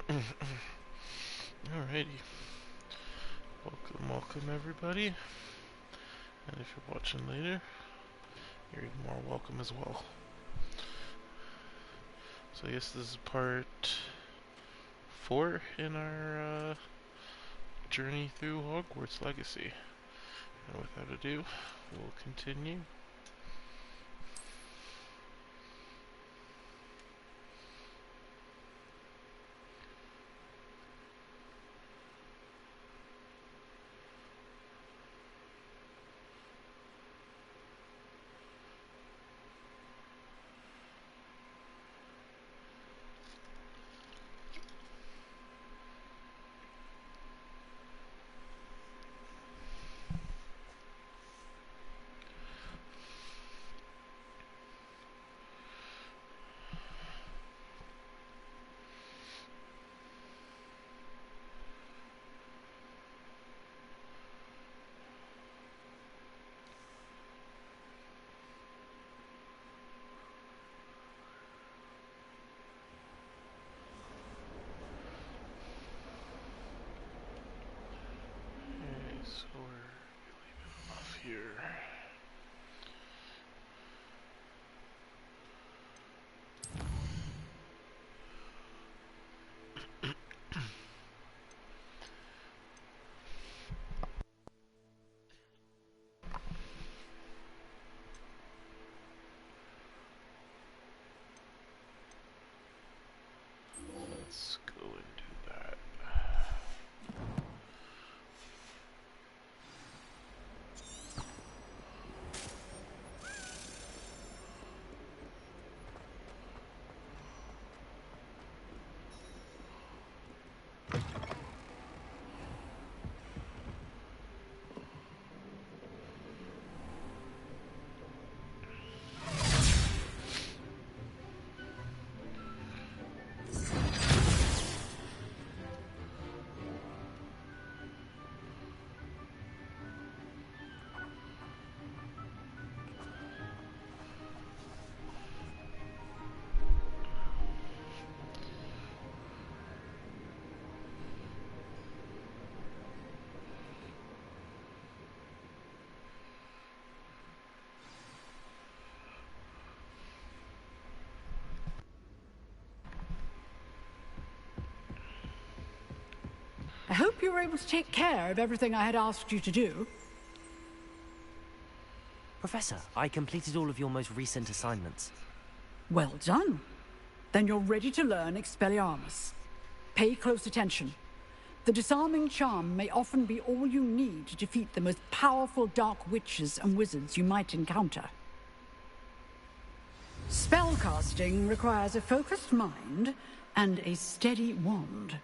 Alrighty. Welcome everybody. And if you're watching later, you're even more welcome as well. So I guess this is part 4 in our journey through Hogwarts Legacy. And without ado, we'll continue. Okay, so we're leaving off here. Let's go and do that. I hope you were able to take care of everything I had asked you to do. Professor, I completed all of your most recent assignments. Well done. Then you're ready to learn Expelliarmus. Pay close attention. The disarming charm may often be all you need to defeat the most powerful dark witches and wizards you might encounter. Spellcasting requires a focused mind and a steady wand.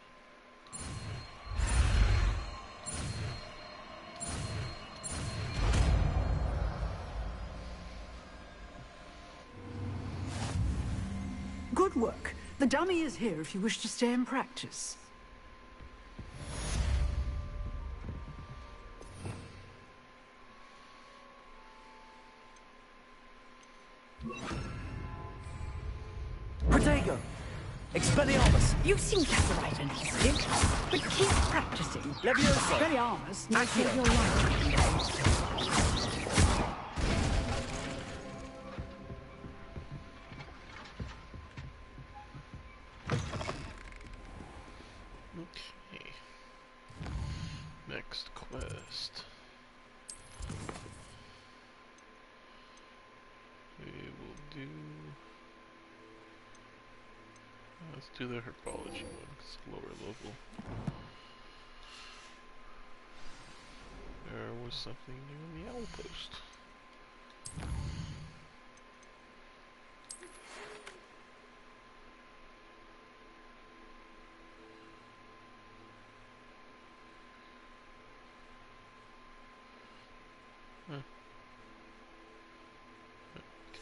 Good work. The dummy is here if you wish to stay and practice. Protego! Expelliarmus! You seem to have the right initiative, but keep practicing. Levioso! Expelliarmus may save your life. Okay. Next quest. We will do... Let's do the herbology one, 'cause it's lower level. There was something new in the owl post.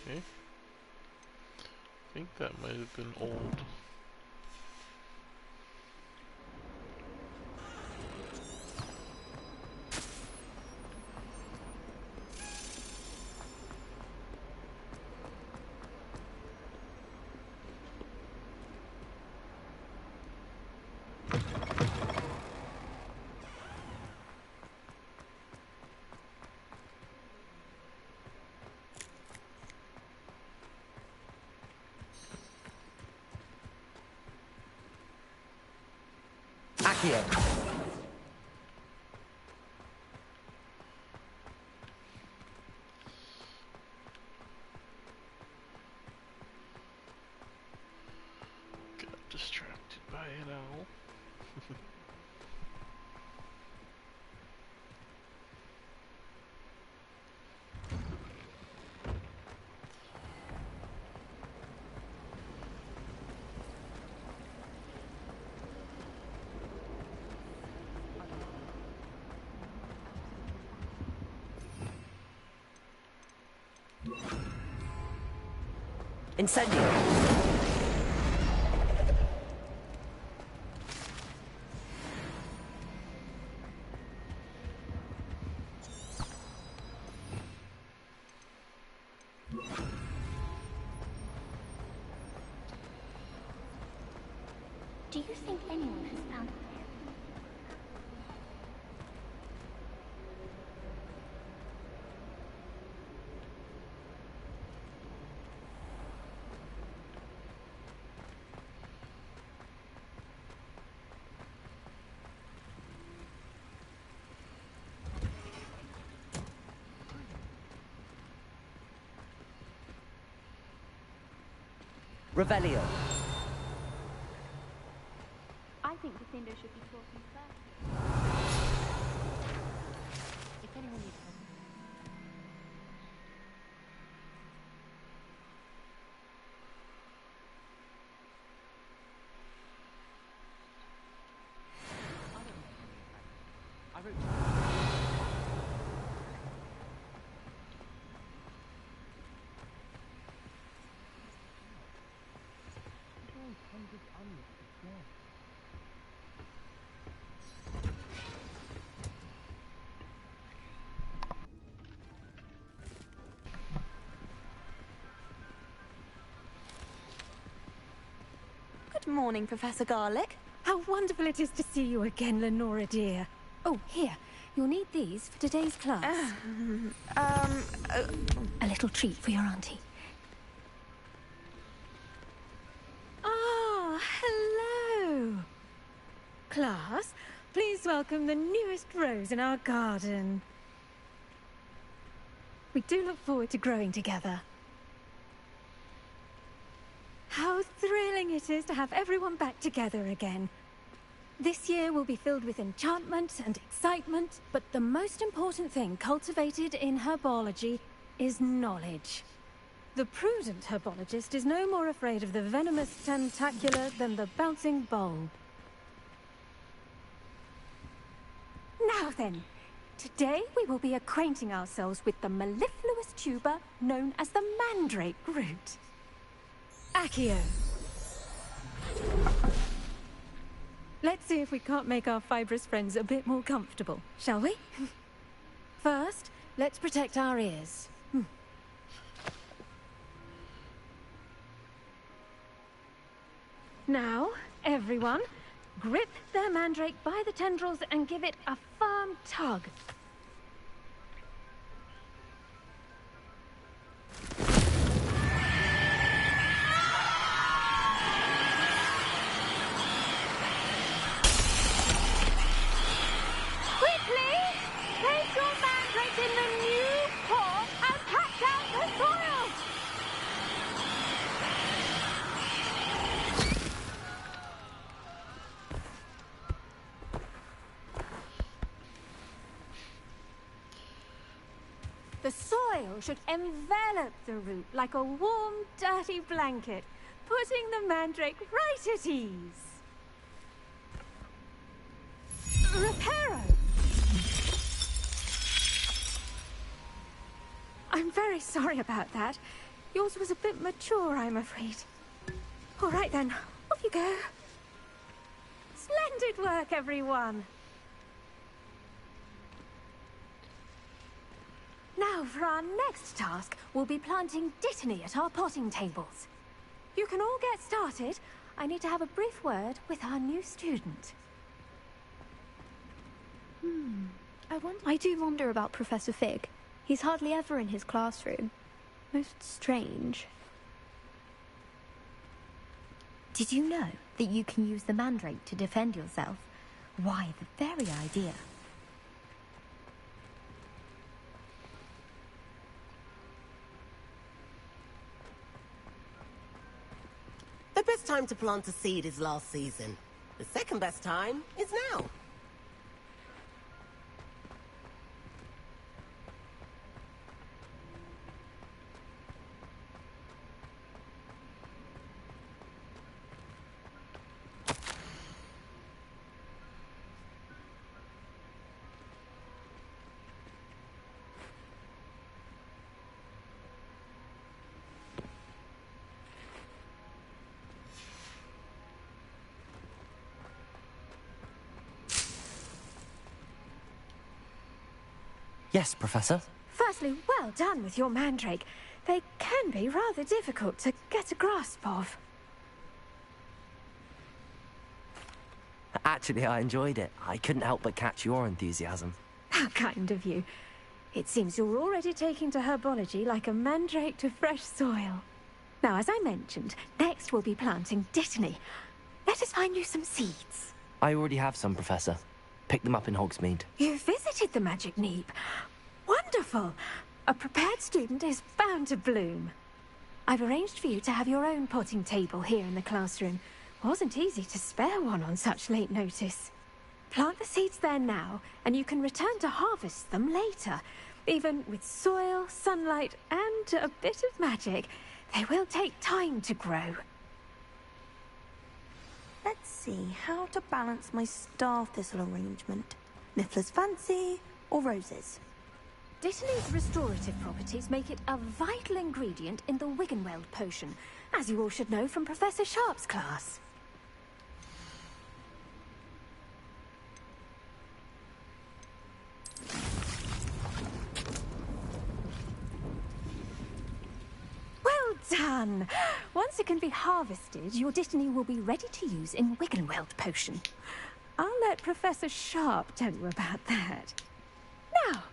Okay. I think that might have been old. Accio. Got distracted by an owl. Incendio. Do you think anyone has found it? Revelio. I think the Cinder should be talking first. If anyone needs help. I wrote. Good morning, Professor Garlick. How wonderful it is to see you again, Lenora dear. Oh, here. You'll need these for today's class. A little treat for your auntie. Ah, hello. Class, please welcome the newest rose in our garden. We do look forward to growing together. How thrilling it is to have everyone back together again. This year will be filled with enchantment and excitement, but the most important thing cultivated in herbology is knowledge. The prudent herbologist is no more afraid of the venomous tentacular than the bouncing bulb. Now then, today we will be acquainting ourselves with the mellifluous tuber known as the mandrake root. Accio. Let's see if we can't make our fibrous friends a bit more comfortable, shall we? First, let's protect our ears. Now, everyone, grip their mandrake by the tendrils and give it a firm tug. Place your mandrake in the new pot and pack out the soil! The soil should envelop the root like a warm, dirty blanket, putting the mandrake right at ease. Reparo! I'm very sorry about that. Yours was a bit mature, I'm afraid. All right then, off you go. Splendid work, everyone. Now for our next task, we'll be planting dittany at our potting tables. You can all get started. I need to have a brief word with our new student. I do wonder about Professor Fig. He's hardly ever in his classroom. Most strange. Did you know that you can use the mandrake to defend yourself? Why, the very idea. The best time to plant a seed is last season. The second best time is now. Yes, Professor. Firstly, well done with your mandrake. They can be rather difficult to get a grasp of. Actually, I enjoyed it. I couldn't help but catch your enthusiasm. How kind of you. It seems you're already taking to herbology like a mandrake to fresh soil. Now, as I mentioned, next we'll be planting dittany. Let us find you some seeds. I already have some, Professor. Picked them up in Hogsmeade. You visited the Magic Neep. Wonderful! A prepared student is bound to bloom. I've arranged for you to have your own potting table here in the classroom. Wasn't easy to spare one on such late notice. Plant the seeds there now, and you can return to harvest them later. Even with soil, sunlight, and a bit of magic, they will take time to grow. Let's see how to balance my star thistle arrangement. Niffler's fancy or roses? Dittany's restorative properties make it a vital ingredient in the Wiggenweld potion, as you all should know from Professor Sharp's class. Well done! Once it can be harvested, your Dittany will be ready to use in Wiggenweld potion. I'll let Professor Sharp tell you about that. Now,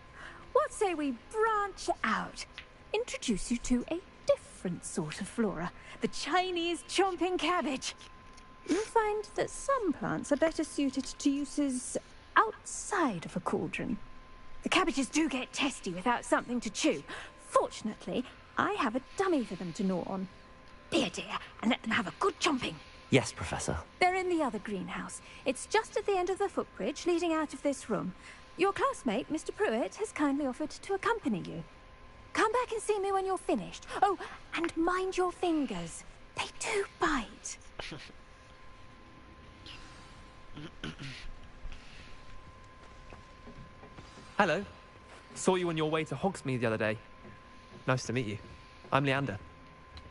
what say we branch out? Introduce you to a different sort of flora, the Chinese chomping cabbage. You'll find that some plants are better suited to uses outside of a cauldron. The cabbages do get testy without something to chew. Fortunately, I have a dummy for them to gnaw on. Be a dear and let them have a good chomping. Yes, Professor. They're in the other greenhouse. It's just at the end of the footbridge leading out of this room. Your classmate, Mr. Pruitt, has kindly offered to accompany you. Come back and see me when you're finished. Oh, and mind your fingers. They do bite. Hello. Saw you on your way to Hogsmeade the other day. Nice to meet you. I'm Leander.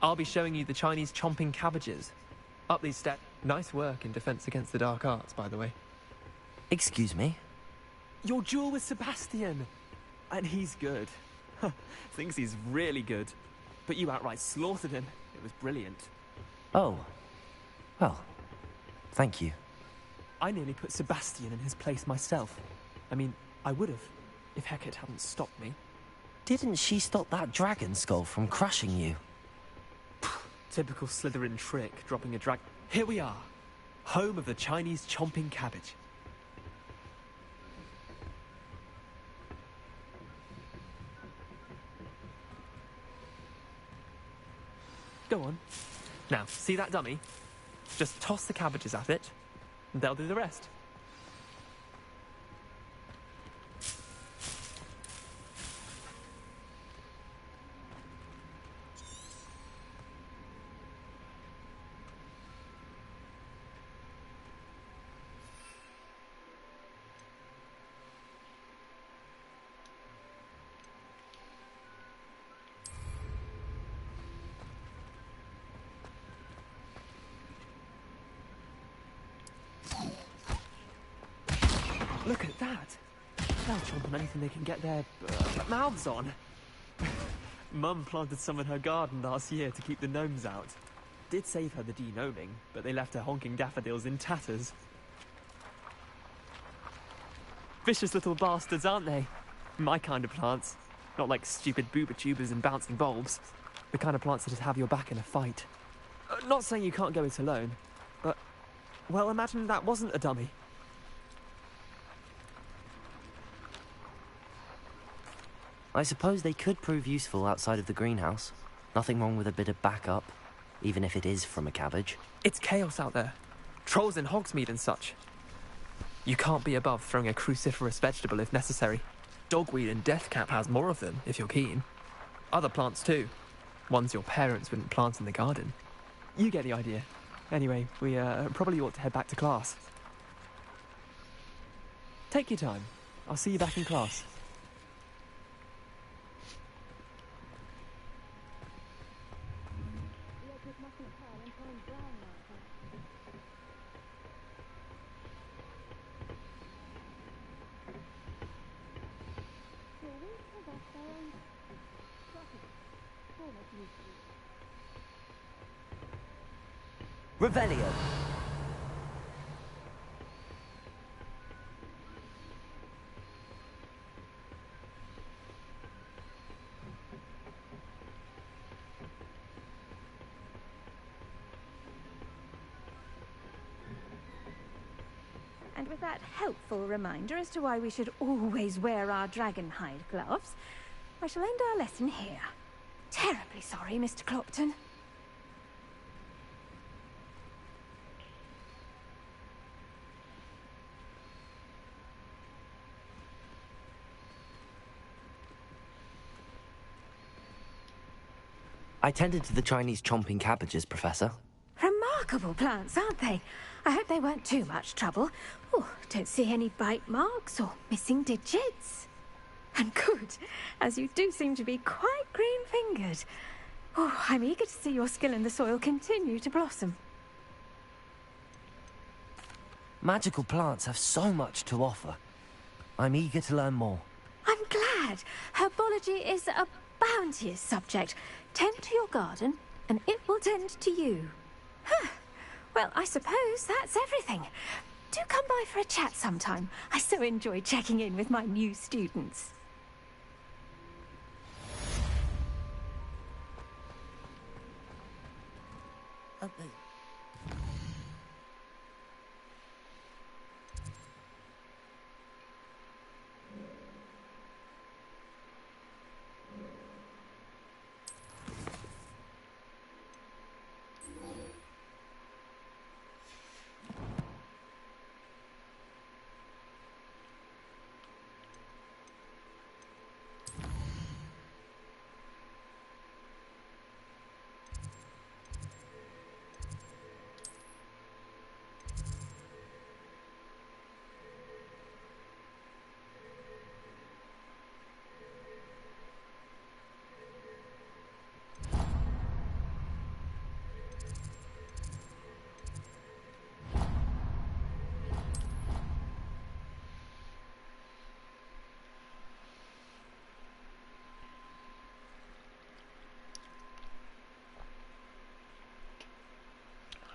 I'll be showing you the Chinese chomping cabbages. Up these steps. Nice work in Defense Against the Dark Arts, by the way. Excuse me? Your duel with Sebastian! And he's good. Thinks he's really good. But you outright slaughtered him. It was brilliant. Oh. Well, thank you. I nearly put Sebastian in his place myself. I mean, I would have, if Hecate hadn't stopped me. Didn't she stop that dragon skull from crushing you? Typical Slytherin trick, dropping a drag. Here we are, home of the Chinese chomping cabbage. Go on. Now, see that dummy? Just toss the cabbages at it, and they'll do the rest. Look at that! They'll chomp on anything they can get their mouths on. Mum planted some in her garden last year to keep the gnomes out. Did save her the de-gnoming, but they left her honking daffodils in tatters. Vicious little bastards, aren't they? My kind of plants. Not like stupid booba tubers and bouncing bulbs. The kind of plants that just have your back in a fight. Not saying you can't go it alone, but... well, imagine that wasn't a dummy. I suppose they could prove useful outside of the greenhouse. Nothing wrong with a bit of backup, even if it is from a cabbage. It's chaos out there. Trolls in Hogsmeade and such. You can't be above throwing a cruciferous vegetable if necessary. Dogweed and deathcap has more of them, if you're keen. Other plants too. Ones your parents wouldn't plant in the garden. You get the idea. Anyway, we probably ought to head back to class. Take your time. I'll see you back in class. Revelio. And with that helpful reminder as to why we should always wear our dragonhide gloves, I shall end our lesson here. Terribly sorry, Mr. Clopton. I tended to the Chinese chomping cabbages, Professor. Remarkable plants, aren't they? I hope they weren't too much trouble. Oh, don't see any bite marks or missing digits. And good, as you do seem to be quite green-fingered. Oh, I'm eager to see your skill in the soil continue to blossom. Magical plants have so much to offer. I'm eager to learn more. I'm glad. Herbology is a bounteous subject. Tend to your garden, and it will tend to you. Huh. Well, I suppose that's everything. Do come by for a chat sometime. I so enjoy checking in with my new students.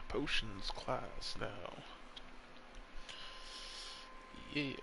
Potions class now. Yeah.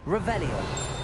Revelio.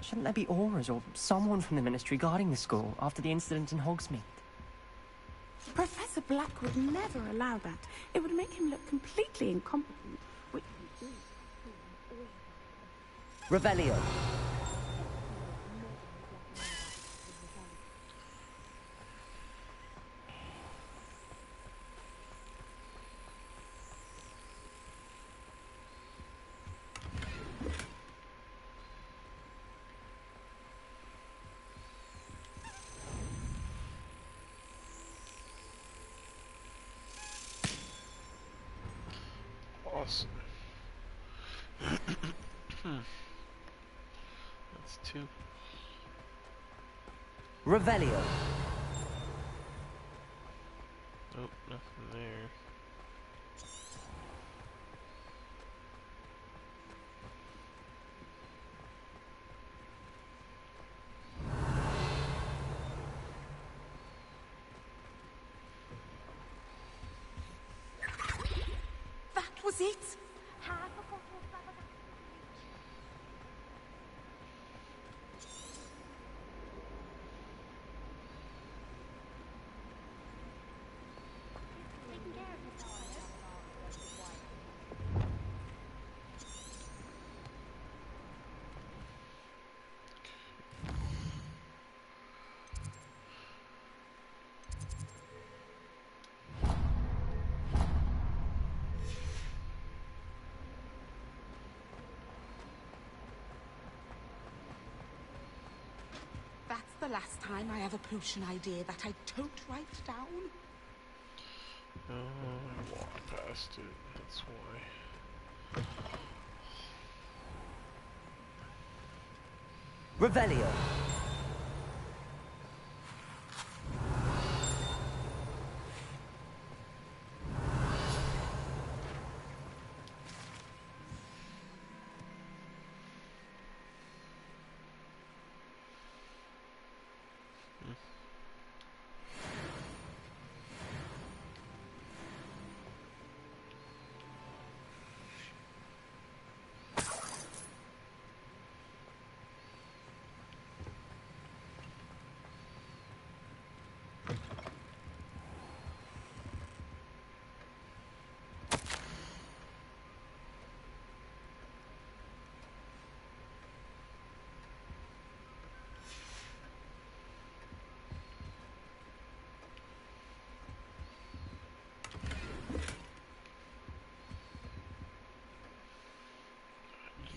Shouldn't there be auras or someone from the Ministry guarding the school after the incident in Hogsmeade? Professor Black would never allow that. It would make him look completely incompetent. Revelio. Awesome. That's 2. Revelio. Oh, nothing there. That was it? That's the last time I have a potion idea that I don't write down. Oh, I walked past it. That's why. Revelio.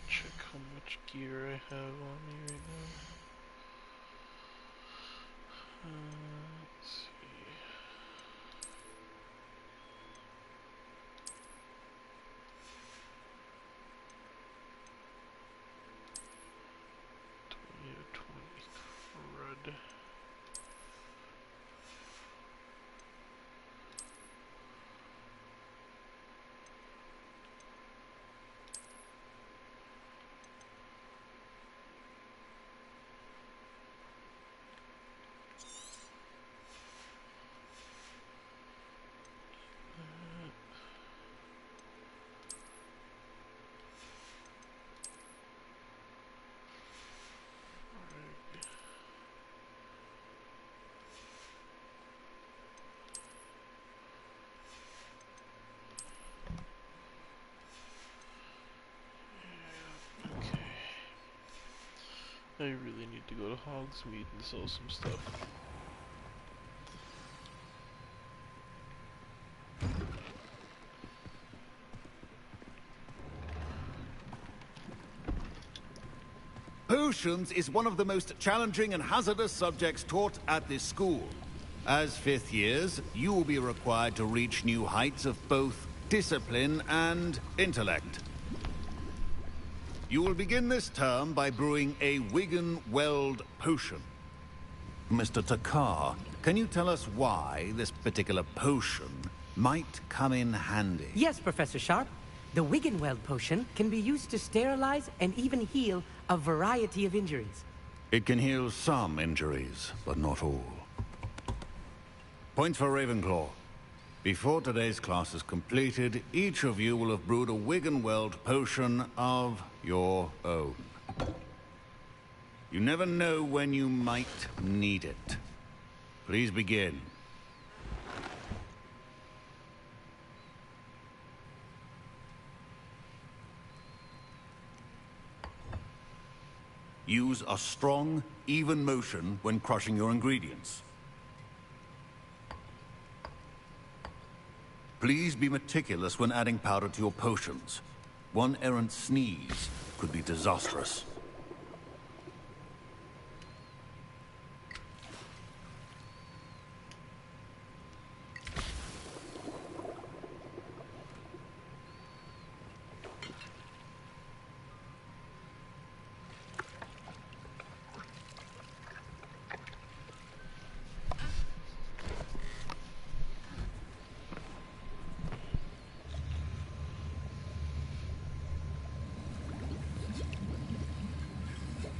Check how much gear I have on me right now. Let's see. Yeah, 20 crud. I really need to go to Hogsmeade and sell some stuff. Potions is one of the most challenging and hazardous subjects taught at this school. As 5th years, you will be required to reach new heights of both discipline and intellect. You will begin this term by brewing a Wigan-Weld potion. Mr. Takar, can you tell us why this particular potion might come in handy? Yes, Professor Sharp. The Wiggenweld potion can be used to sterilize and even heal a variety of injuries. It can heal some injuries, but not all. Point for Ravenclaw. Before today's class is completed, each of you will have brewed a Wiggenweld potion of your own. You never know when you might need it. Please begin. Use a strong, even motion when crushing your ingredients. Please be meticulous when adding powder to your potions. One errant sneeze could be disastrous.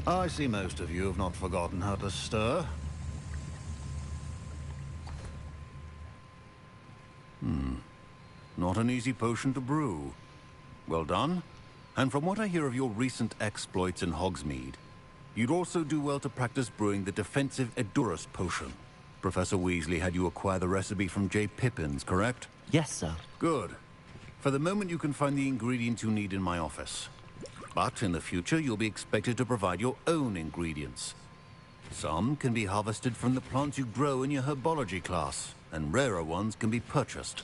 I see most of you have not forgotten how to stir. Not an easy potion to brew. Well done. And from what I hear of your recent exploits in Hogsmeade, you'd also do well to practice brewing the defensive Edurus potion. Professor Weasley had you acquire the recipe from J. Pippin's, correct? Yes, sir. Good. For the moment, you can find the ingredients you need in my office. But in the future, you'll be expected to provide your own ingredients. Some can be harvested from the plants you grow in your herbology class, and rarer ones can be purchased.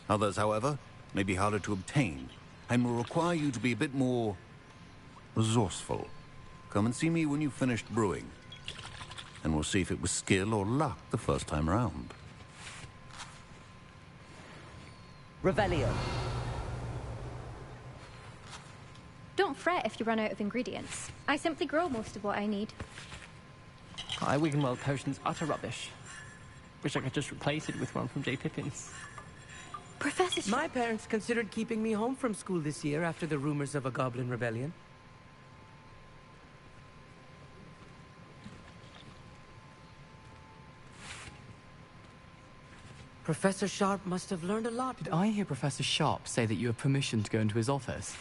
Others, however, may be harder to obtain, and will require you to be a bit more resourceful. Come and see me when you've finished brewing, and we'll see if it was skill or luck the first time around. Revelio. Don't fret if you run out of ingredients. I simply grow most of what I need. My Wiggenweld potion's utter rubbish. Wish I could just replace it with one from J. Pippin's. Professor My parents considered keeping me home from school this year after the rumors of a goblin rebellion. Professor Sharp must have learned a lot. Did I hear Professor Sharp say that you have permission to go into his office?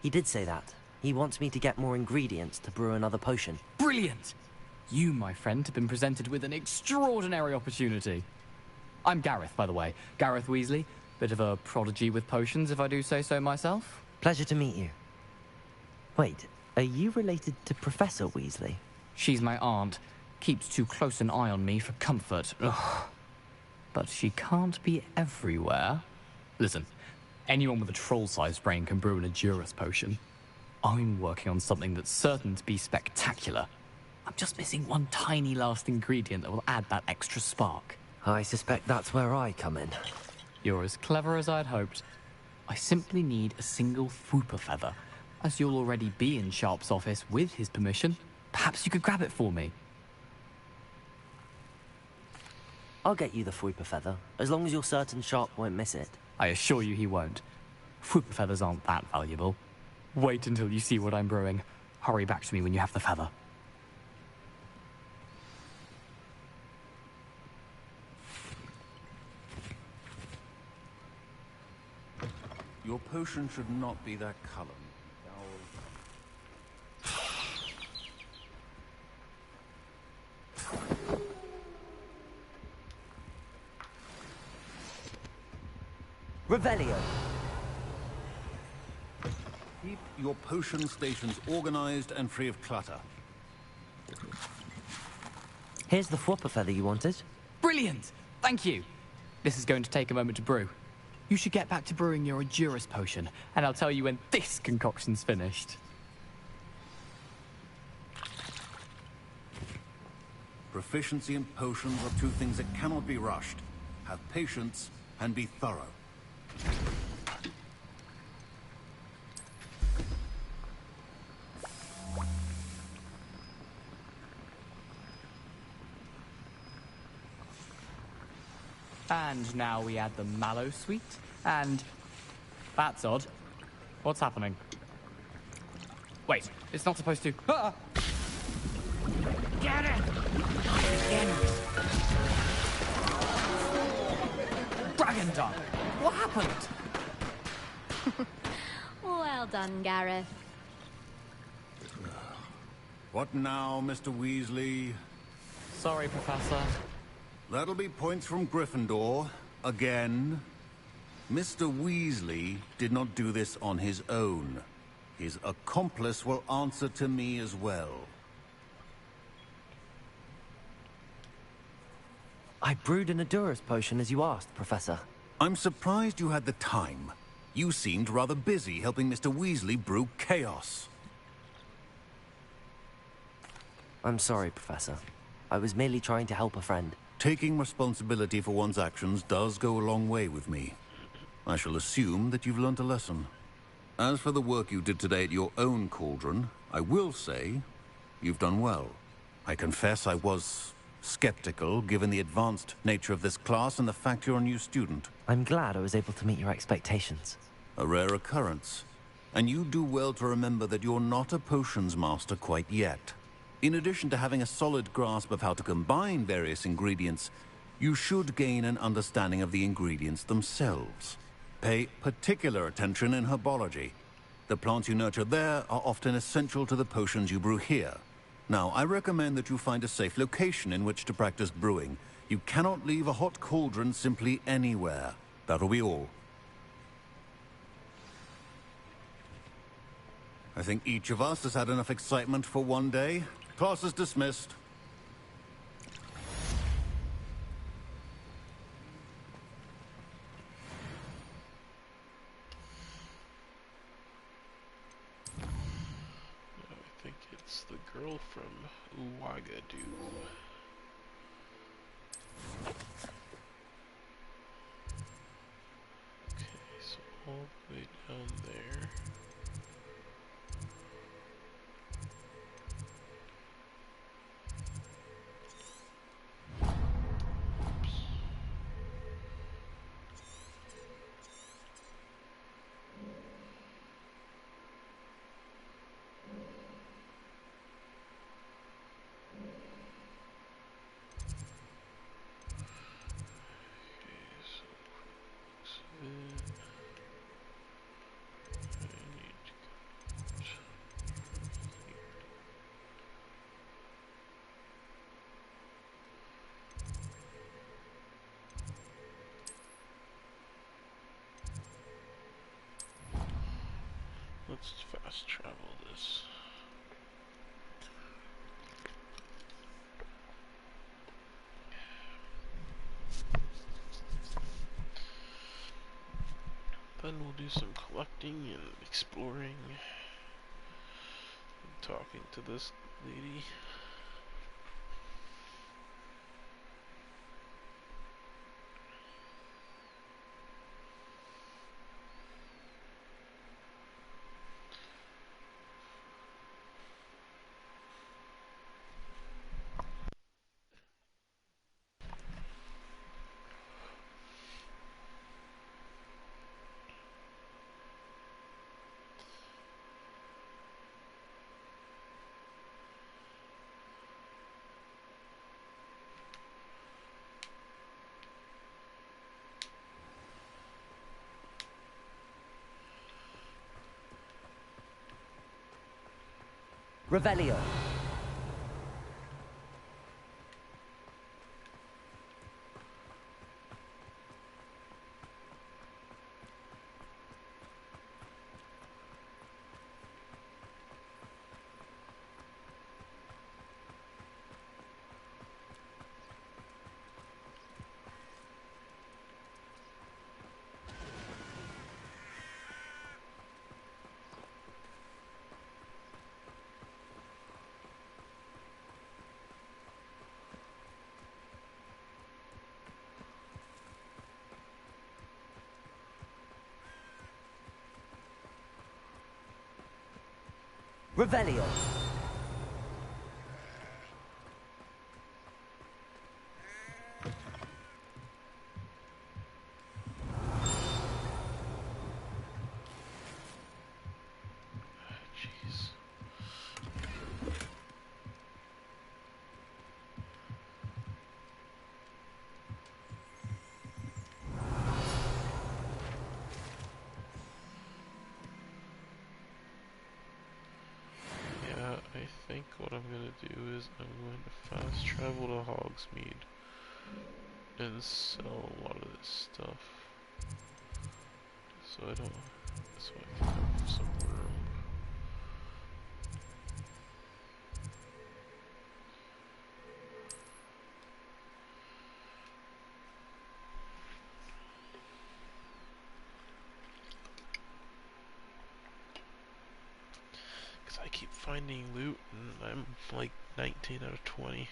He did say that. He wants me to get more ingredients to brew another potion. Brilliant! You, my friend, have been presented with an extraordinary opportunity. I'm Gareth, by the way. Gareth Weasley. Bit of a prodigy with potions, if I do say so myself. Pleasure to meet you. Wait, are you related to Professor Weasley? She's my aunt. Keeps too close an eye on me for comfort. Ugh. But she can't be everywhere. Listen, anyone with a troll-sized brain can brew an Edurus potion. I'm working on something that's certain to be spectacular. I'm just missing one tiny last ingredient that will add that extra spark. I suspect that's where I come in. You're as clever as I'd hoped. I simply need a single Fwooper feather. As you'll already be in Sharp's office with his permission, perhaps you could grab it for me. I'll get you the Fwooper feather, as long as you're certain Sharp won't miss it. I assure you he won't. Fwooper feathers aren't that valuable. Wait until you see what I'm brewing. Hurry back to me when you have the feather. Your potion should not be that color. Revelio. Keep your potion stations organized and free of clutter. Here's the Fwooper feather you wanted. Brilliant! Thank you! This is going to take a moment to brew. You should get back to brewing your Edurus potion, and I'll tell you when this concoction's finished. Proficiency in potions are two things that cannot be rushed. Have patience and be thorough. And now we add the mallow sweet, and... That's odd. What's happening? Wait, it's not supposed to... Ah! Get it! Get it! Dragon Dunk! What happened? Well done, Gareth. What now, Mr. Weasley? Sorry, Professor. That'll be points from Gryffindor. Again. Mr. Weasley did not do this on his own. His accomplice will answer to me as well. I brewed an Adurus potion as you asked, Professor. I'm surprised you had the time. You seemed rather busy helping Mr. Weasley brew chaos. I'm sorry, Professor. I was merely trying to help a friend. Taking responsibility for one's actions does go a long way with me. I shall assume that you've learnt a lesson. As for the work you did today at your own cauldron, I will say you've done well. I confess I was skeptical, given the advanced nature of this class and the fact you're a new student. I'm glad I was able to meet your expectations. A rare occurrence. And you do well to remember that you're not a potions master quite yet. In addition to having a solid grasp of how to combine various ingredients, you should gain an understanding of the ingredients themselves. Pay particular attention in herbology. The plants you nurture there are often essential to the potions you brew here. Now, I recommend that you find a safe location in which to practice brewing. You cannot leave a hot cauldron simply anywhere. That'll be all. I think each of us has had enough excitement for one day. Class is dismissed. I think it's the girl from Ouagadougou. Okay, so all the way down there. Let's fast travel this. Then we'll do some collecting and exploring and talking to this lady. Revelio. Revelio. Jeez. Yeah, Let's travel to Hogsmeade and sell a lot of this stuff. So I don't. So I can have some room. Because I keep finding loot and I'm like 19 out of 20.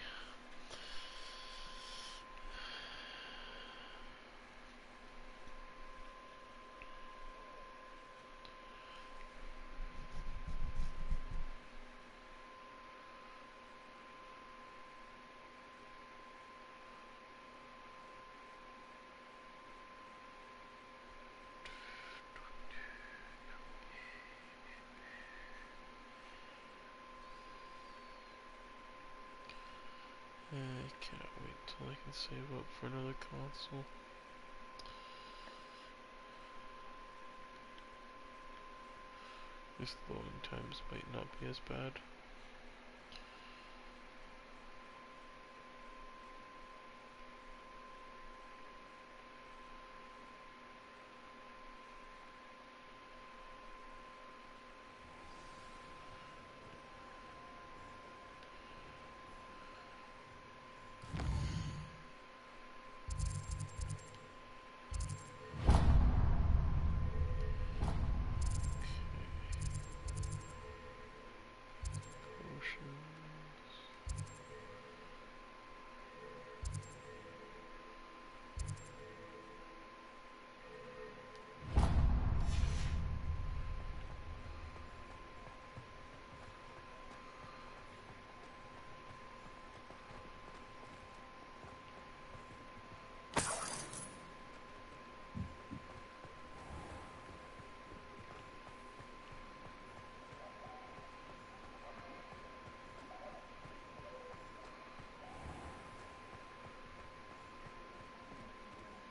I can't wait till I can save up for another console. This loading times might not be as bad.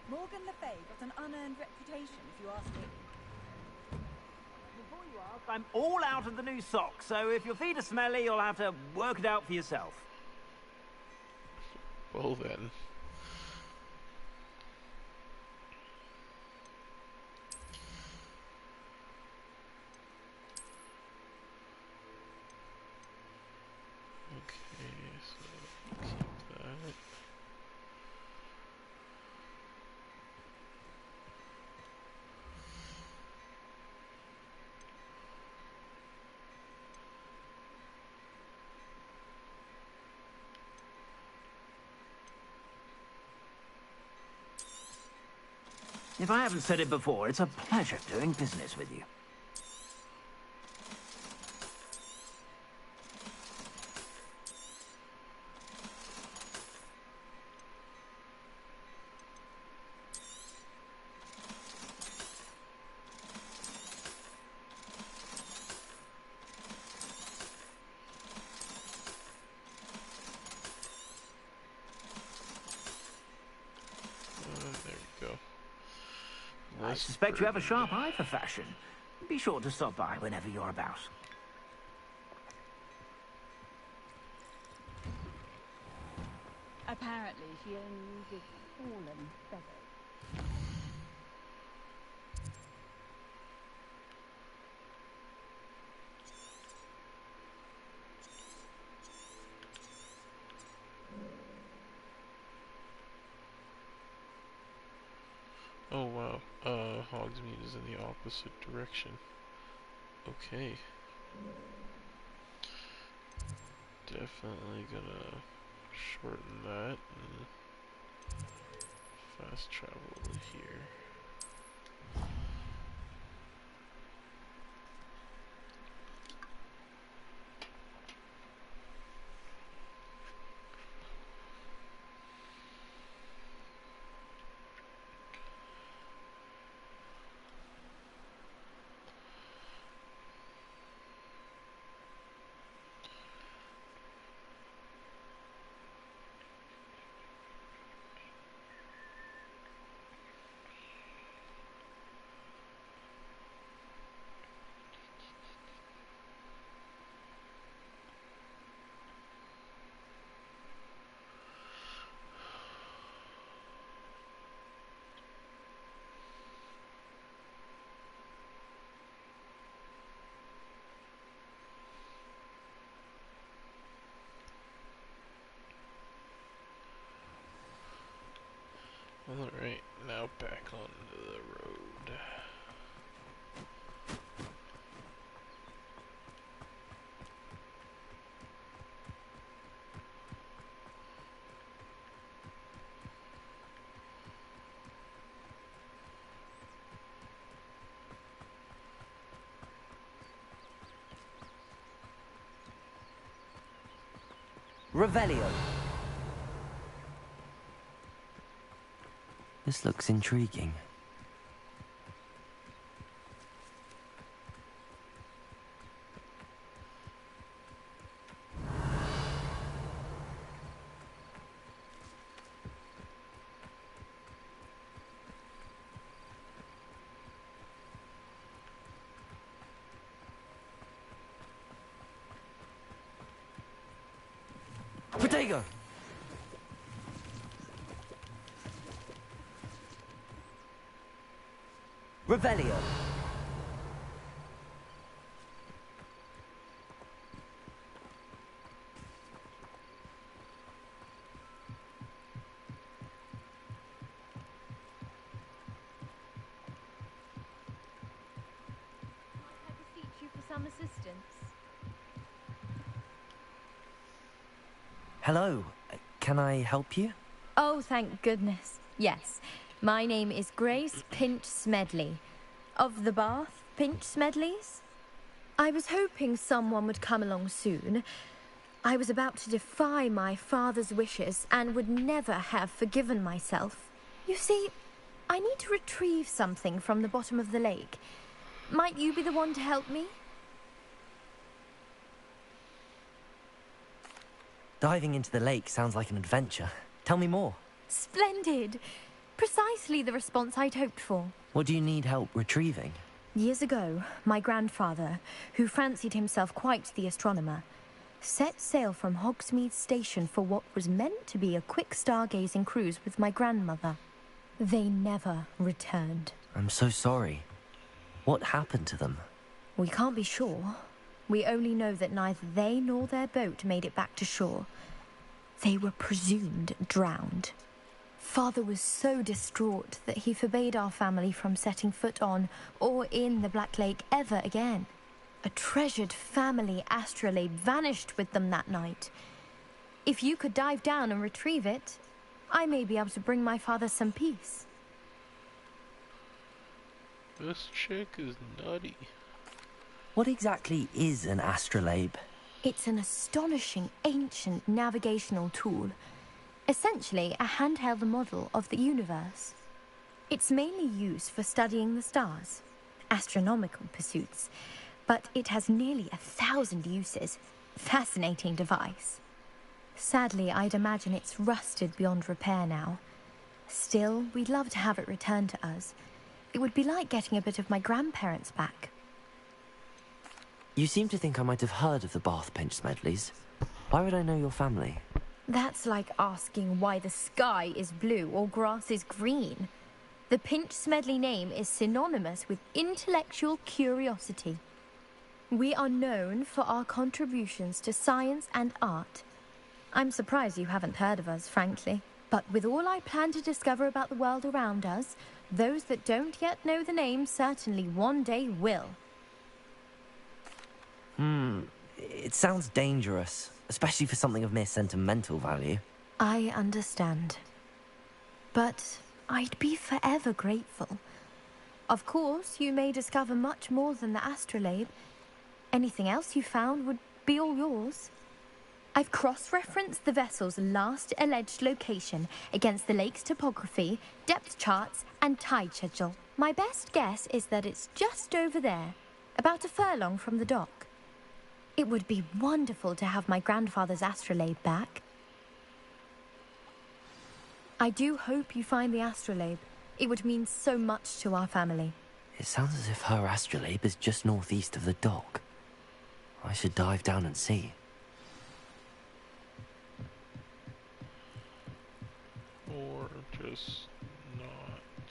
Morgan Le Fay got an unearned reputation, if you ask me. Before you ask, I'm all out of the new socks, so if your feet are smelly, you'll have to work it out for yourself. Well then. Okay, so keep that. If I haven't said it before, it's a pleasure doing business with you. There we go. I suspect you have a sharp eye for fashion. Be sure to stop by whenever you're about. Apparently, she only uses fallen feathers. Oh wow, Hogsmeade is in the opposite direction. Okay. Definitely gonna shorten that and fast travel here. Revelio. This looks intriguing. Protego! Revelio. I beseech you for some assistance. Hello. Can I help you? Oh, thank goodness. Yes. My name is Grace Pinch Smedley. Of the Bath Pinch Smedleys? I was hoping someone would come along soon. I was about to defy my father's wishes and would never have forgiven myself. You see, I need to retrieve something from the bottom of the lake. Might you be the one to help me? Diving into the lake sounds like an adventure. Tell me more. Splendid! Precisely the response I'd hoped for. What do you need help retrieving? Years ago, my grandfather, who fancied himself quite the astronomer, set sail from Hogsmeade Station for what was meant to be a quick stargazing cruise with my grandmother. They never returned. I'm so sorry. What happened to them? We can't be sure. We only know that neither they nor their boat made it back to shore. They were presumed drowned. Father was so distraught that he forbade our family from setting foot on or in the Black Lake ever again. A treasured family astrolabe vanished with them that night. If you could dive down and retrieve it, I may be able to bring my father some peace. This chick is nutty. What exactly is an astrolabe? It's an astonishing ancient navigational tool. Essentially, a handheld model of the universe. It's mainly used for studying the stars, astronomical pursuits, but it has nearly 1,000 uses. Fascinating device. Sadly, I'd imagine it's rusted beyond repair now. Still, we'd love to have it returned to us. It would be like getting a bit of my grandparents back. You seem to think I might have heard of the Bath Pinch Smedleys. Why would I know your family? That's like asking why the sky is blue or grass is green. The Pinch Smedley name is synonymous with intellectual curiosity. We are known for our contributions to science and art. I'm surprised you haven't heard of us, frankly. But with all I plan to discover about the world around us, those that don't yet know the name certainly one day will. It sounds dangerous, especially for something of mere sentimental value. I understand. But I'd be forever grateful. Of course, you may discover much more than the astrolabe. Anything else you found would be all yours. I've cross-referenced the vessel's last alleged location against the lake's topography, depth charts, and tide schedule. My best guess is that it's just over there, about a furlong from the dock. It would be wonderful to have my grandfather's astrolabe back. I do hope you find the astrolabe. It would mean so much to our family. It sounds as if her astrolabe is just northeast of the dock. I should dive down and see. Or just not.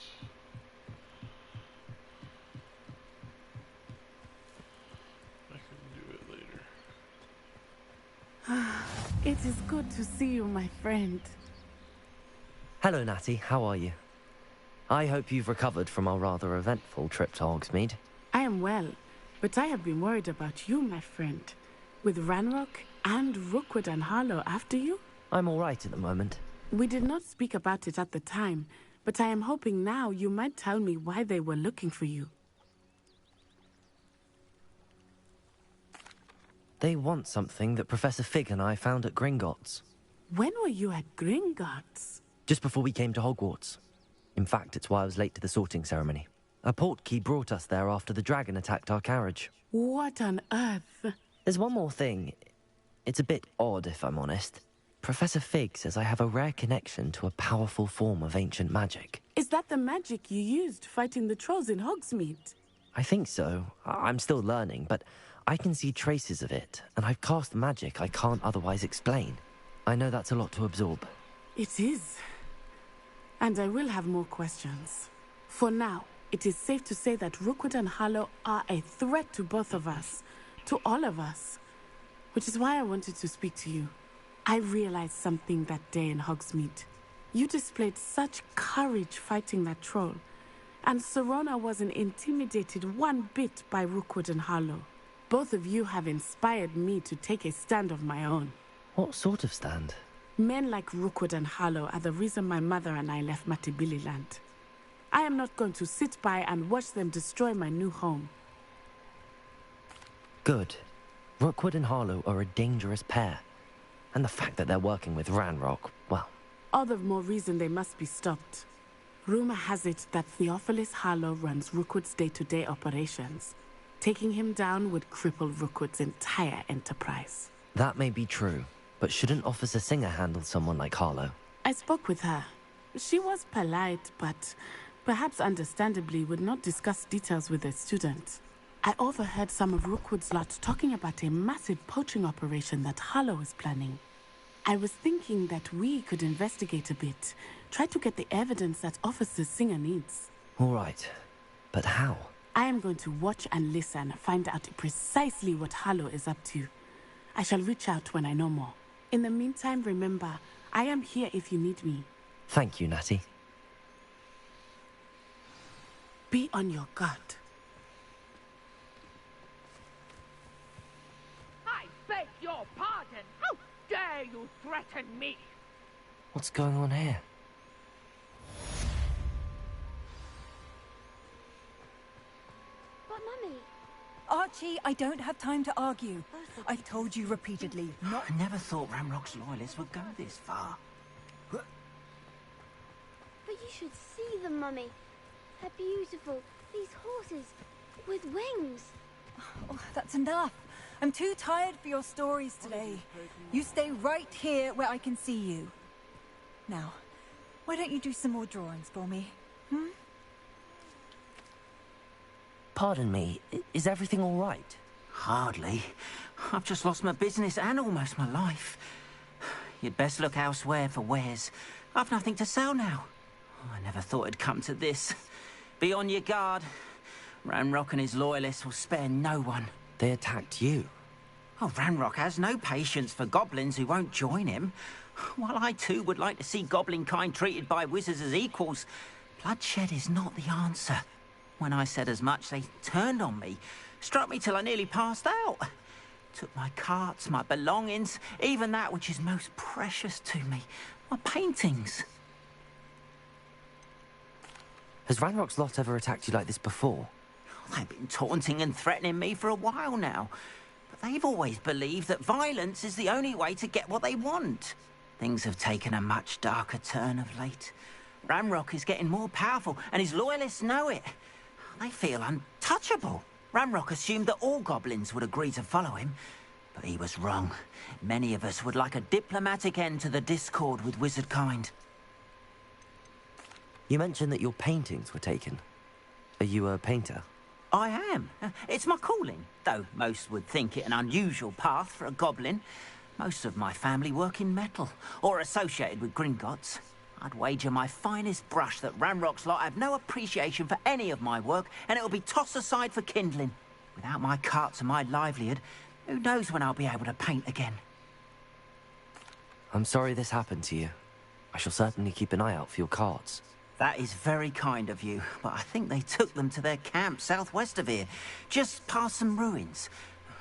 I can do it later. It is good to see you, my friend. Hello, Natty. How are you? I hope you've recovered from our rather eventful trip to Hogsmeade. I am well, but I have been worried about you, my friend. With Ranrock and Rookwood and Harlow after you? I'm all right at the moment. We did not speak about it at the time, but I am hoping now you might tell me why they were looking for you. They want something that Professor Fig and I found at Gringotts. When were you at Gringotts? Just before we came to Hogwarts. In fact, it's why I was late to the sorting ceremony. A portkey brought us there after the dragon attacked our carriage. What on earth? There's one more thing. It's a bit odd, if I'm honest. Professor Fig says I have a rare connection to a powerful form of ancient magic. Is that the magic you used fighting the trolls in Hogsmeade? I think so. I'm still learning, but I can see traces of it, and I've cast magic I can't otherwise explain. I know that's a lot to absorb. It is. And I will have more questions. For now, it is safe to say that Rookwood and Harlow are a threat to both of us. To all of us. Which is why I wanted to speak to you. I realized something that day in Hogsmeade. You displayed such courage fighting that troll. And Serona wasn't intimidated one bit by Rookwood and Harlow. Both of you have inspired me to take a stand of my own. What sort of stand? Men like Rookwood and Harlow are the reason my mother and I left Matibili land. I am not going to sit by and watch them destroy my new home. Good. Rookwood and Harlow are a dangerous pair. And the fact that they're working with Ranrock, well... All the more reason they must be stopped. Rumor has it that Theophilus Harlow runs Rookwood's day-to-day operations. Taking him down would cripple Rookwood's entire enterprise. That may be true, but shouldn't Officer Singer handle someone like Harlow? I spoke with her. She was polite, but perhaps understandably would not discuss details with a student. I overheard some of Rookwood's lot talking about a massive poaching operation that Harlow is planning. I was thinking that we could investigate a bit, try to get the evidence that Officer Singer needs. All right, but how? I am going to watch and listen, find out precisely what Harlow is up to. I shall reach out when I know more. In the meantime, remember, I am here if you need me. Thank you, Natty. Be on your guard. I beg your pardon! How dare you threaten me? What's going on here? But Mummy... Archie, I don't have time to argue. I've told you repeatedly, not... I never thought Ramrock's loyalists would go this far. But you should see them, Mummy. They're beautiful. These horses with wings. Oh, that's enough. I'm too tired for your stories today. You stay right here where I can see you. Now, why don't you do some more drawings for me? Hmm? Pardon me, is everything all right? Hardly. I've just lost my business and almost my life. You'd best look elsewhere for wares. I've nothing to sell now. I never thought it'd come to this. Be on your guard. Ranrock and his loyalists will spare no one. They attacked you? Oh, Ranrock has no patience for goblins who won't join him. While I too would like to see goblin kind treated by wizards as equals, bloodshed is not the answer. When I said as much, they turned on me, struck me till I nearly passed out. Took my carts, my belongings, even that which is most precious to me, my paintings. Has Ranrock's lot ever attacked you like this before? They've been taunting and threatening me for a while now. But they've always believed that violence is the only way to get what they want. Things have taken a much darker turn of late. Ranrock is getting more powerful, and his loyalists know it. They feel untouchable. Ranrock assumed that all goblins would agree to follow him, but he was wrong. Many of us would like a diplomatic end to the discord with wizard kind. You mentioned that your paintings were taken. Are you a painter? I am. It's my calling, though most would think it an unusual path for a goblin. Most of my family work in metal, or associated with Gringotts. I'd wager my finest brush that Ranrock's lot have no appreciation for any of my work, and it'll be tossed aside for kindling. Without my carts and my livelihood, who knows when I'll be able to paint again. I'm sorry this happened to you. I shall certainly keep an eye out for your carts. That is very kind of you, but I think they took them to their camp southwest of here, just past some ruins.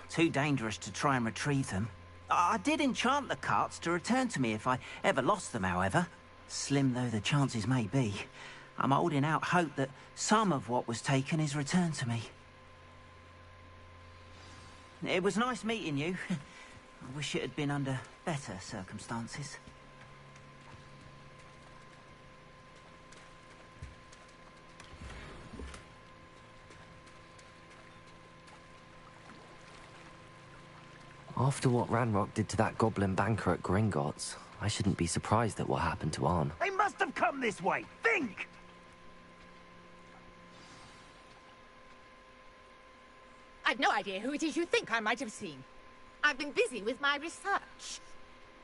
Too dangerous to try and retrieve them. I did enchant the carts to return to me if I ever lost them, however. Slim though the chances may be, I'm holding out hope that some of what was taken is returned to me. It was nice meeting you. I wish it had been under better circumstances. After what Ranrock did to that goblin banker at Gringotts, I shouldn't be surprised at what happened to Arn. They must have come this way. Think! I've no idea who it is you think I might have seen. I've been busy with my research.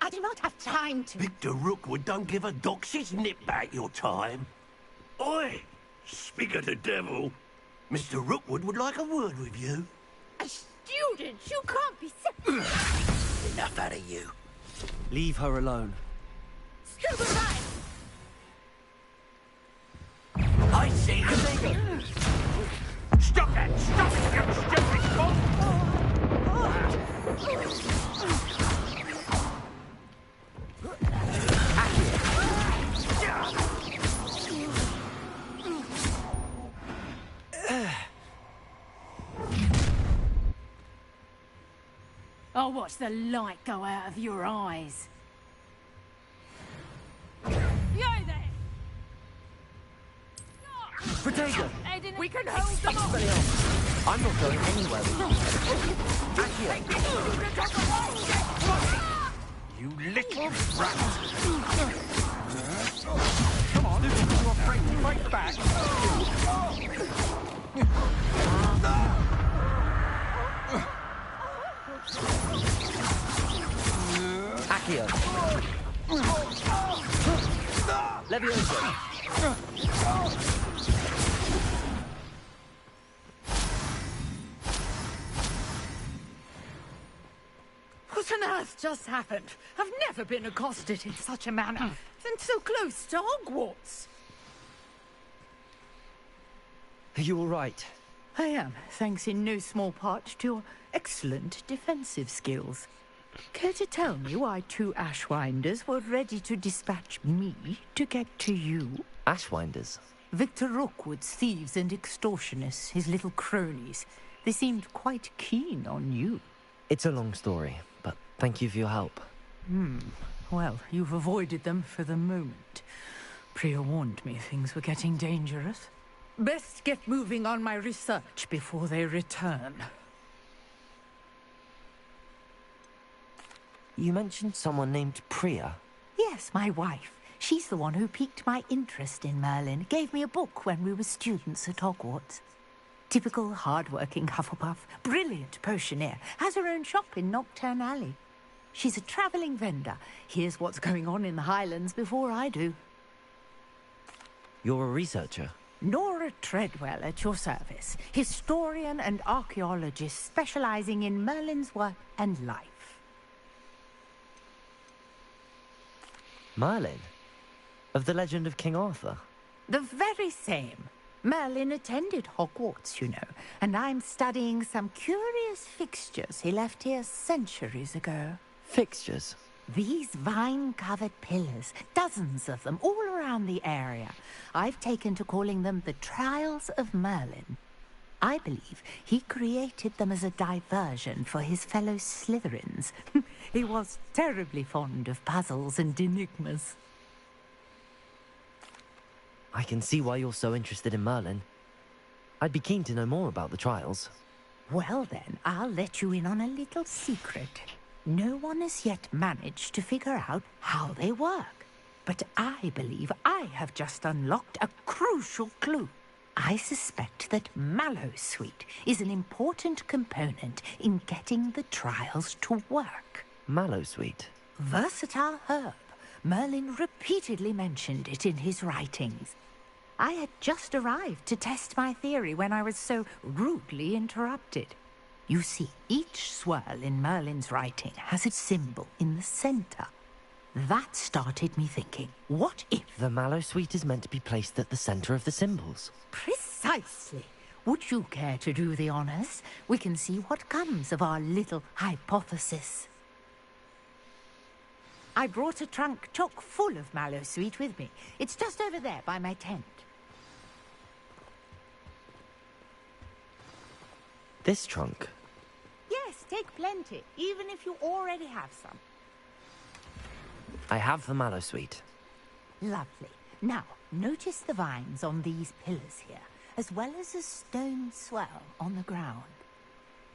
I do not have time to... Victor Rookwood don't give a doxy's nip back your time. Oi! Speak of the devil. Mr. Rookwood would like a word with you. A student? You can't be... Enough out of you. Leave her alone. Scuba dive! I see you. Stop that! Stop it, you stupid fool! I'll watch the light go out of your eyes. Yo there! Protego! We can hold them off! I'm not going anywhere with You little rat! Come on, you're afraid to fight back. Accio! Levioso! What on earth just happened? I've never been accosted in such a manner, and so close to Hogwarts. Are you all right? I am, thanks in no small part to your excellent defensive skills. Care to tell me why two Ashwinders were ready to dispatch me to get to you? Ashwinders? Victor Rookwood's thieves and extortionists, his little cronies. They seemed quite keen on you. It's a long story, but thank you for your help. Well, you've avoided them for the moment. Priya warned me things were getting dangerous. Best get moving on my research before they return. You mentioned someone named Priya. Yes, my wife. She's the one who piqued my interest in Merlin. Gave me a book when we were students at Hogwarts. Typical hard-working Hufflepuff. Brilliant potioneer. Has her own shop in Nocturne Alley. She's a travelling vendor. Hears what's going on in the Highlands before I do. You're a researcher? Nora Treadwell at your service. Historian and archaeologist specialising in Merlin's work and life. Merlin? Of the legend of King Arthur? The very same. Merlin attended Hogwarts, you know, and I'm studying some curious fixtures he left here centuries ago. Fixtures? These vine-covered pillars, dozens of them, all around the area. I've taken to calling them the Trials of Merlin. I believe he created them as a diversion for his fellow Slytherins. He was terribly fond of puzzles and enigmas. I can see why you're so interested in Merlin. I'd be keen to know more about the trials. Well then, I'll let you in on a little secret. No one has yet managed to figure out how they work. But I believe I have just unlocked a crucial clue. I suspect that Mallowsweet is an important component in getting the trials to work. Mallowsweet? Versatile herb. Merlin repeatedly mentioned it in his writings. I had just arrived to test my theory when I was so rudely interrupted. You see, each swirl in Merlin's writing has a symbol in the centre. That started me thinking, what if... The Mallowsweet is meant to be placed at the centre of the symbols. Precisely. Would you care to do the honours? We can see what comes of our little hypothesis. I brought a trunk chock full of Mallowsweet with me. It's just over there by my tent. This trunk? Yes, Take plenty, even if you already have some. I have the mallow sweet. Lovely. Now, notice the vines on these pillars here, as well as a stone swell on the ground.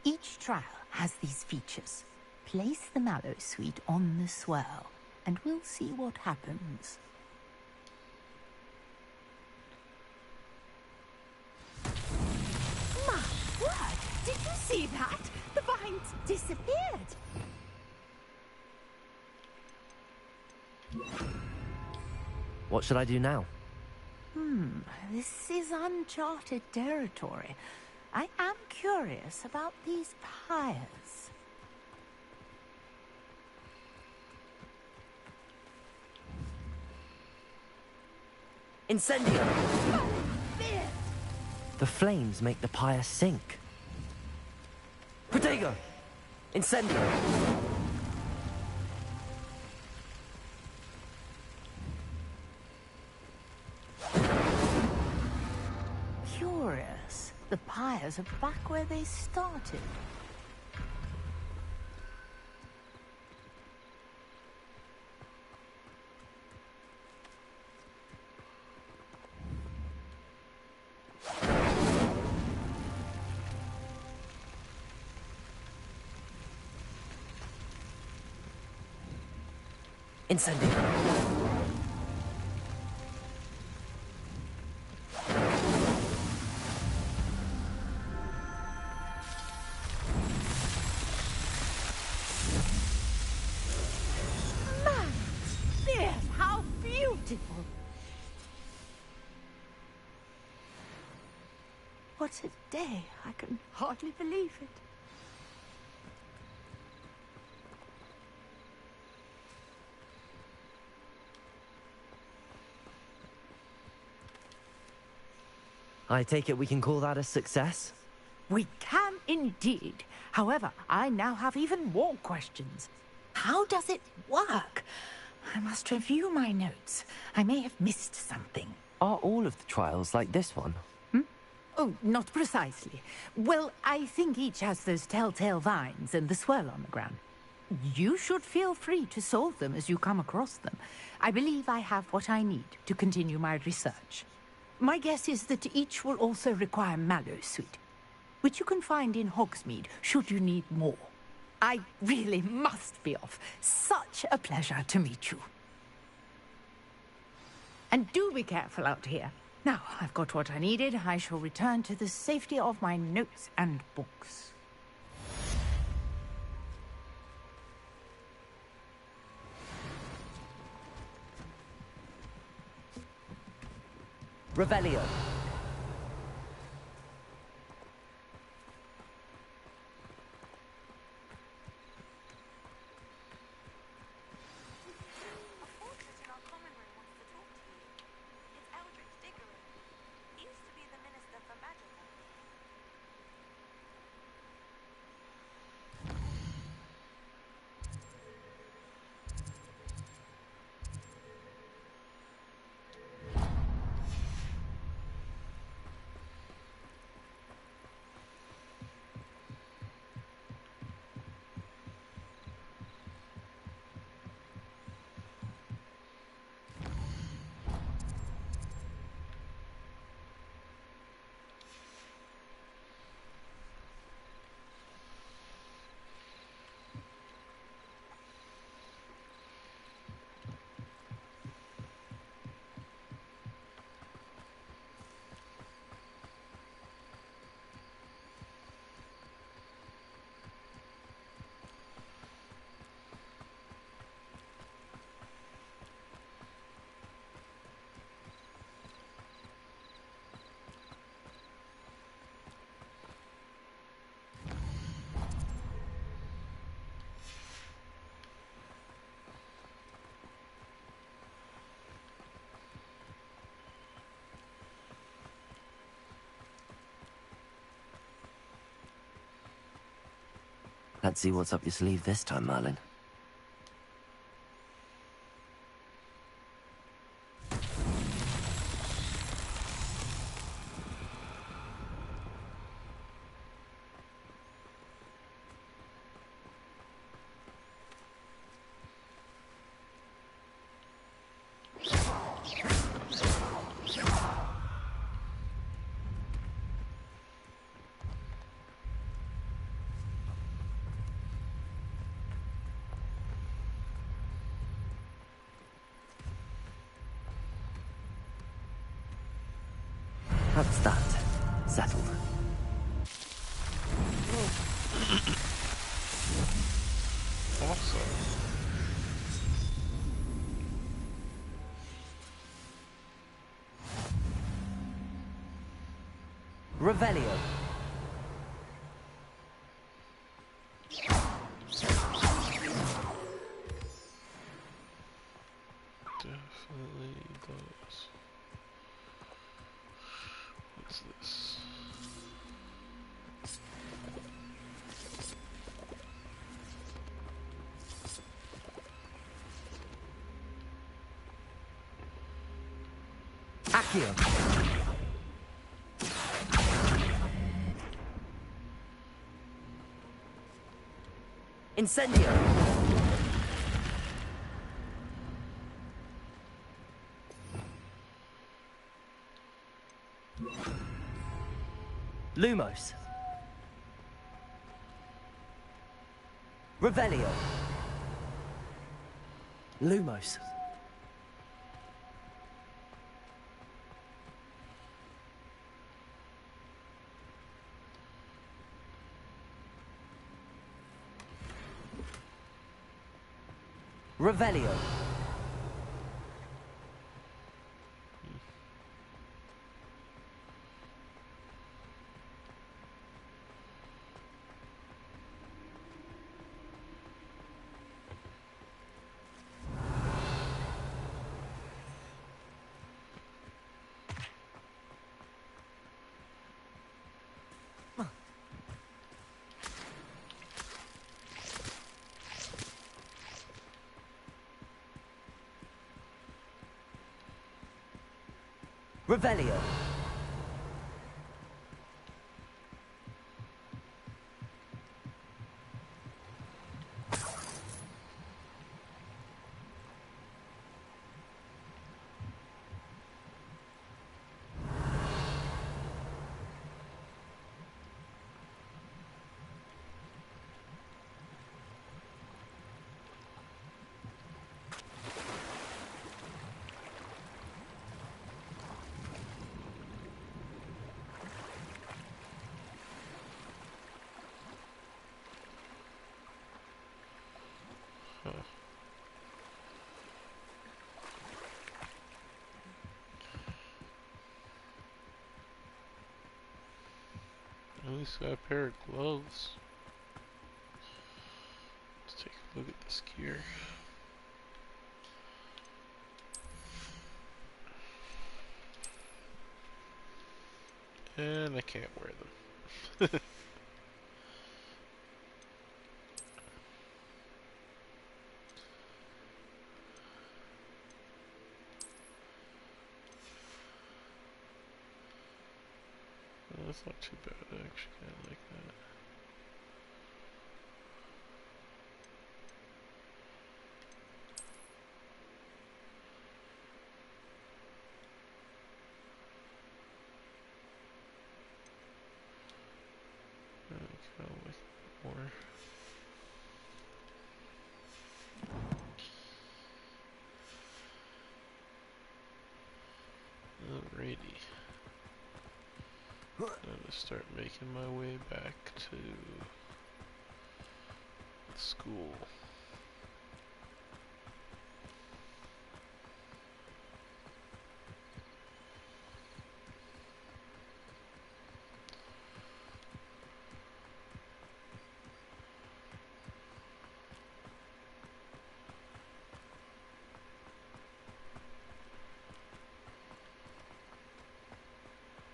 Each trial has these features. Place the mallow sweet on the swell, and we'll see what happens. My word! Did you see that? The vines disappeared. What should I do now? This is uncharted territory. I am curious about these pyres. Incendio! The flames make the pyre sink. Protego! Incendio! Curious. The pyres are back where they started. Incendio! Dear, how beautiful! What a day. I can hardly believe it. I take it we can call that a success? We can indeed. However, I now have even more questions. How does it work? I must review my notes. I may have missed something. Are all of the trials like this one? Oh, not precisely. Well, I think each has those telltale vines and the swirl on the ground. You should feel free to solve them as you come across them. I believe I have what I need to continue my research. My guess is that each will also require mallow sweet, which you can find in Hogsmeade should you need more. I really must be off. Such a pleasure to meet you. And do be careful out here. Now, I've got what I needed. I shall return to the safety of my notes and books. Revelio! Let's see what's up your sleeve this time, Merlin. That's that. Settled. Awesome. Revelio. Definitely those. What's this? Accio. Incendio. Lumos. Revelio. Lumos. Revelio. Revelio. Huh. At least got a pair of gloves. Let's take a look at this gear. And I can't wear them. That's not too bad. I actually kind of like that. I kind of like it more. Alrighty. I'm gonna start making my way back to the school.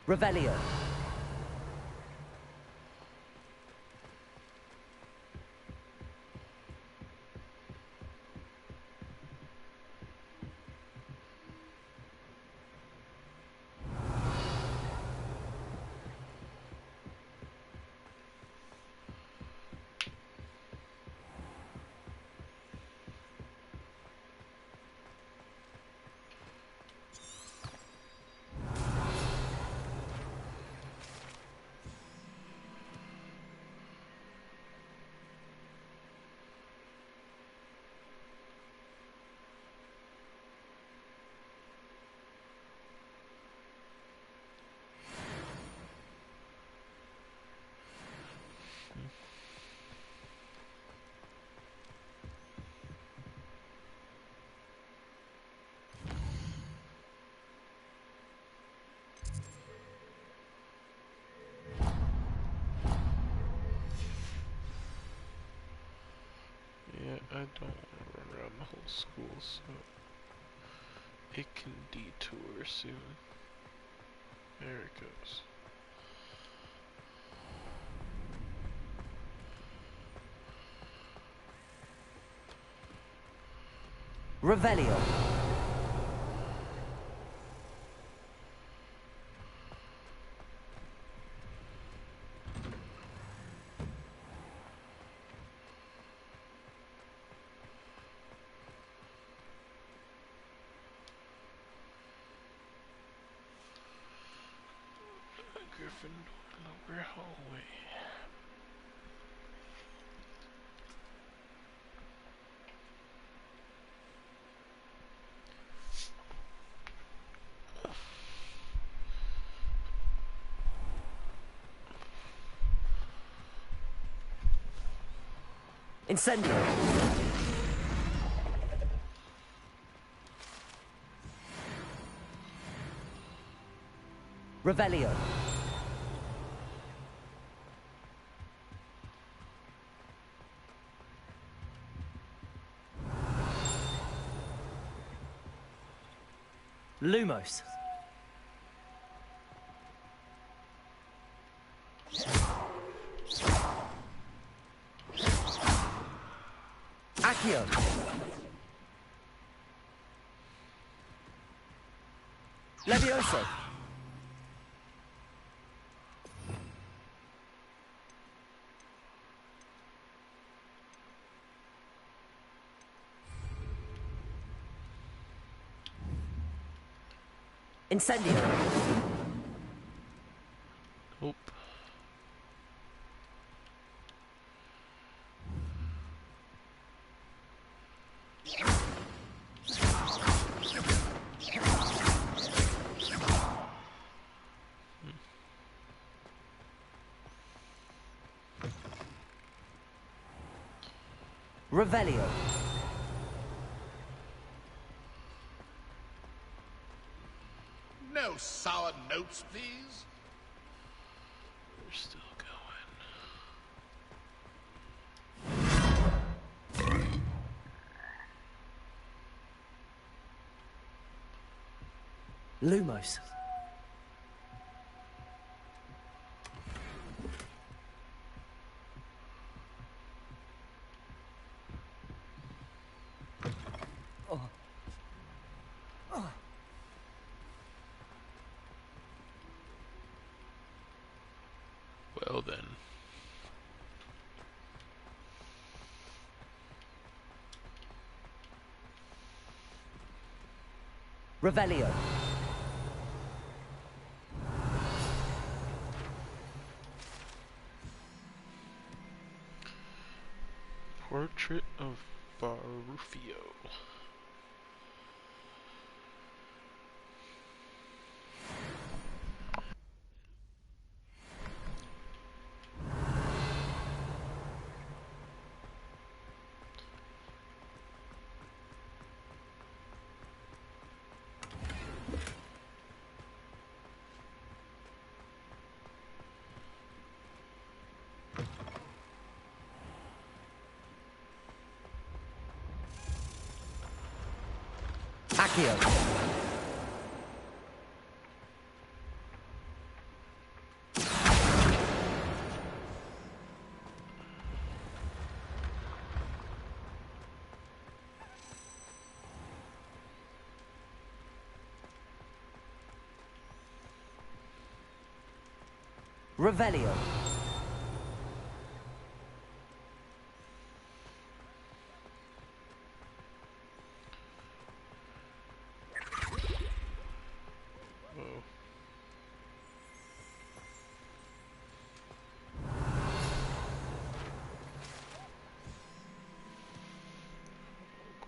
Revelio. I don't want to run around the whole school, so it can detour soon. There it goes. Revelio. Gryffindor lower hallway. Incendio. Revelio. Lumos. Accio. Levioso. Incendio. Nope. Revelio. No sour notes, please. We're still going. Lumos. Well then. Revelio. Portrait of Barufio. Accio. Revelio. Whoa.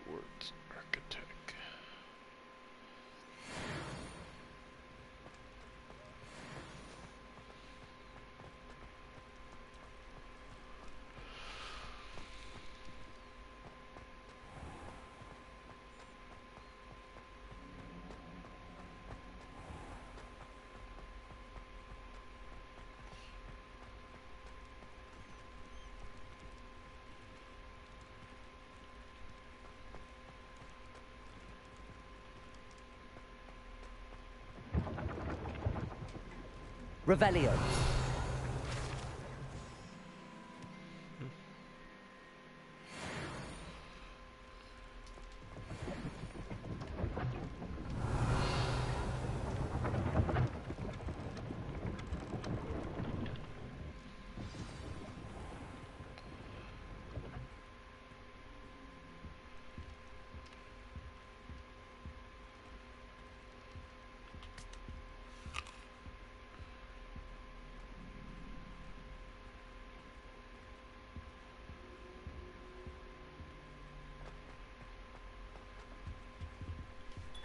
Hogwarts architect. Revelio.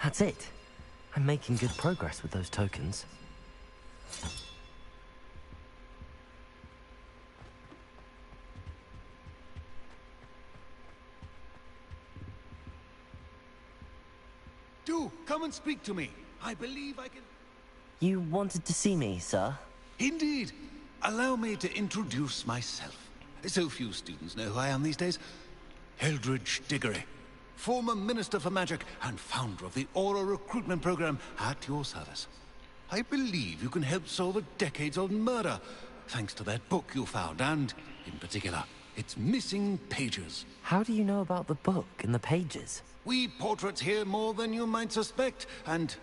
That's it. I'm making good progress with those tokens. Do come and speak to me. I believe I can... You wanted to see me, sir? Indeed. Allow me to introduce myself. So few students know who I am these days. Eldridge Diggory, former Minister for Magic and founder of the Aura recruitment program, at your service. I believe you can help solve a decades-old murder, thanks to that book you found, and, in particular, its missing pages. How do you know about the book and the pages? We portraits hear more than you might suspect, and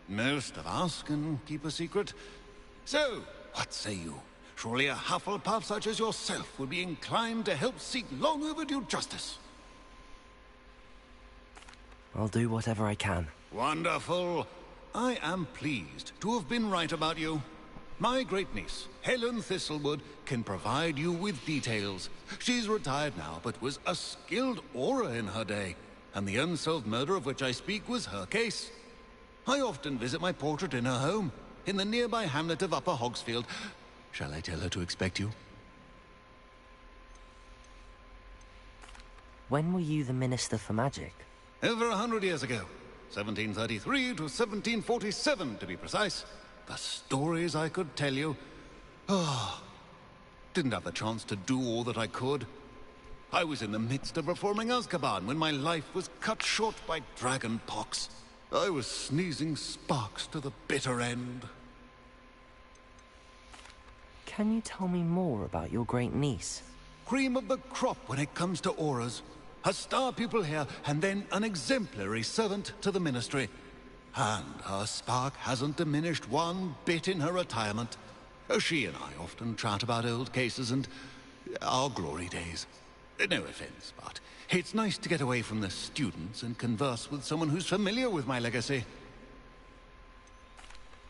most of us can keep a secret. So, what say you? Surely a Hufflepuff such as yourself would be inclined to help seek long overdue justice. I'll do whatever I can. Wonderful. I am pleased to have been right about you. My great-niece, Helen Thistlewood, can provide you with details. She's retired now, but was a skilled aura in her day, and the unsolved murder of which I speak was her case. I often visit my portrait in her home, in the nearby hamlet of Upper Hogsfield. Shall I tell her to expect you? When were you the Minister for Magic? Over 100 years ago. 1733 to 1747, to be precise. The stories I could tell you. Oh, didn't have the chance to do all that I could. I was in the midst of reforming Azkaban when my life was cut short by dragon pox. I was sneezing sparks to the bitter end. Can you tell me more about your great niece? Cream of the crop when it comes to auras. A star pupil here, and then an exemplary servant to the ministry. And her spark hasn't diminished one bit in her retirement. She and I often chat about old cases and our glory days. No offense, but it's nice to get away from the students and converse with someone who's familiar with my legacy.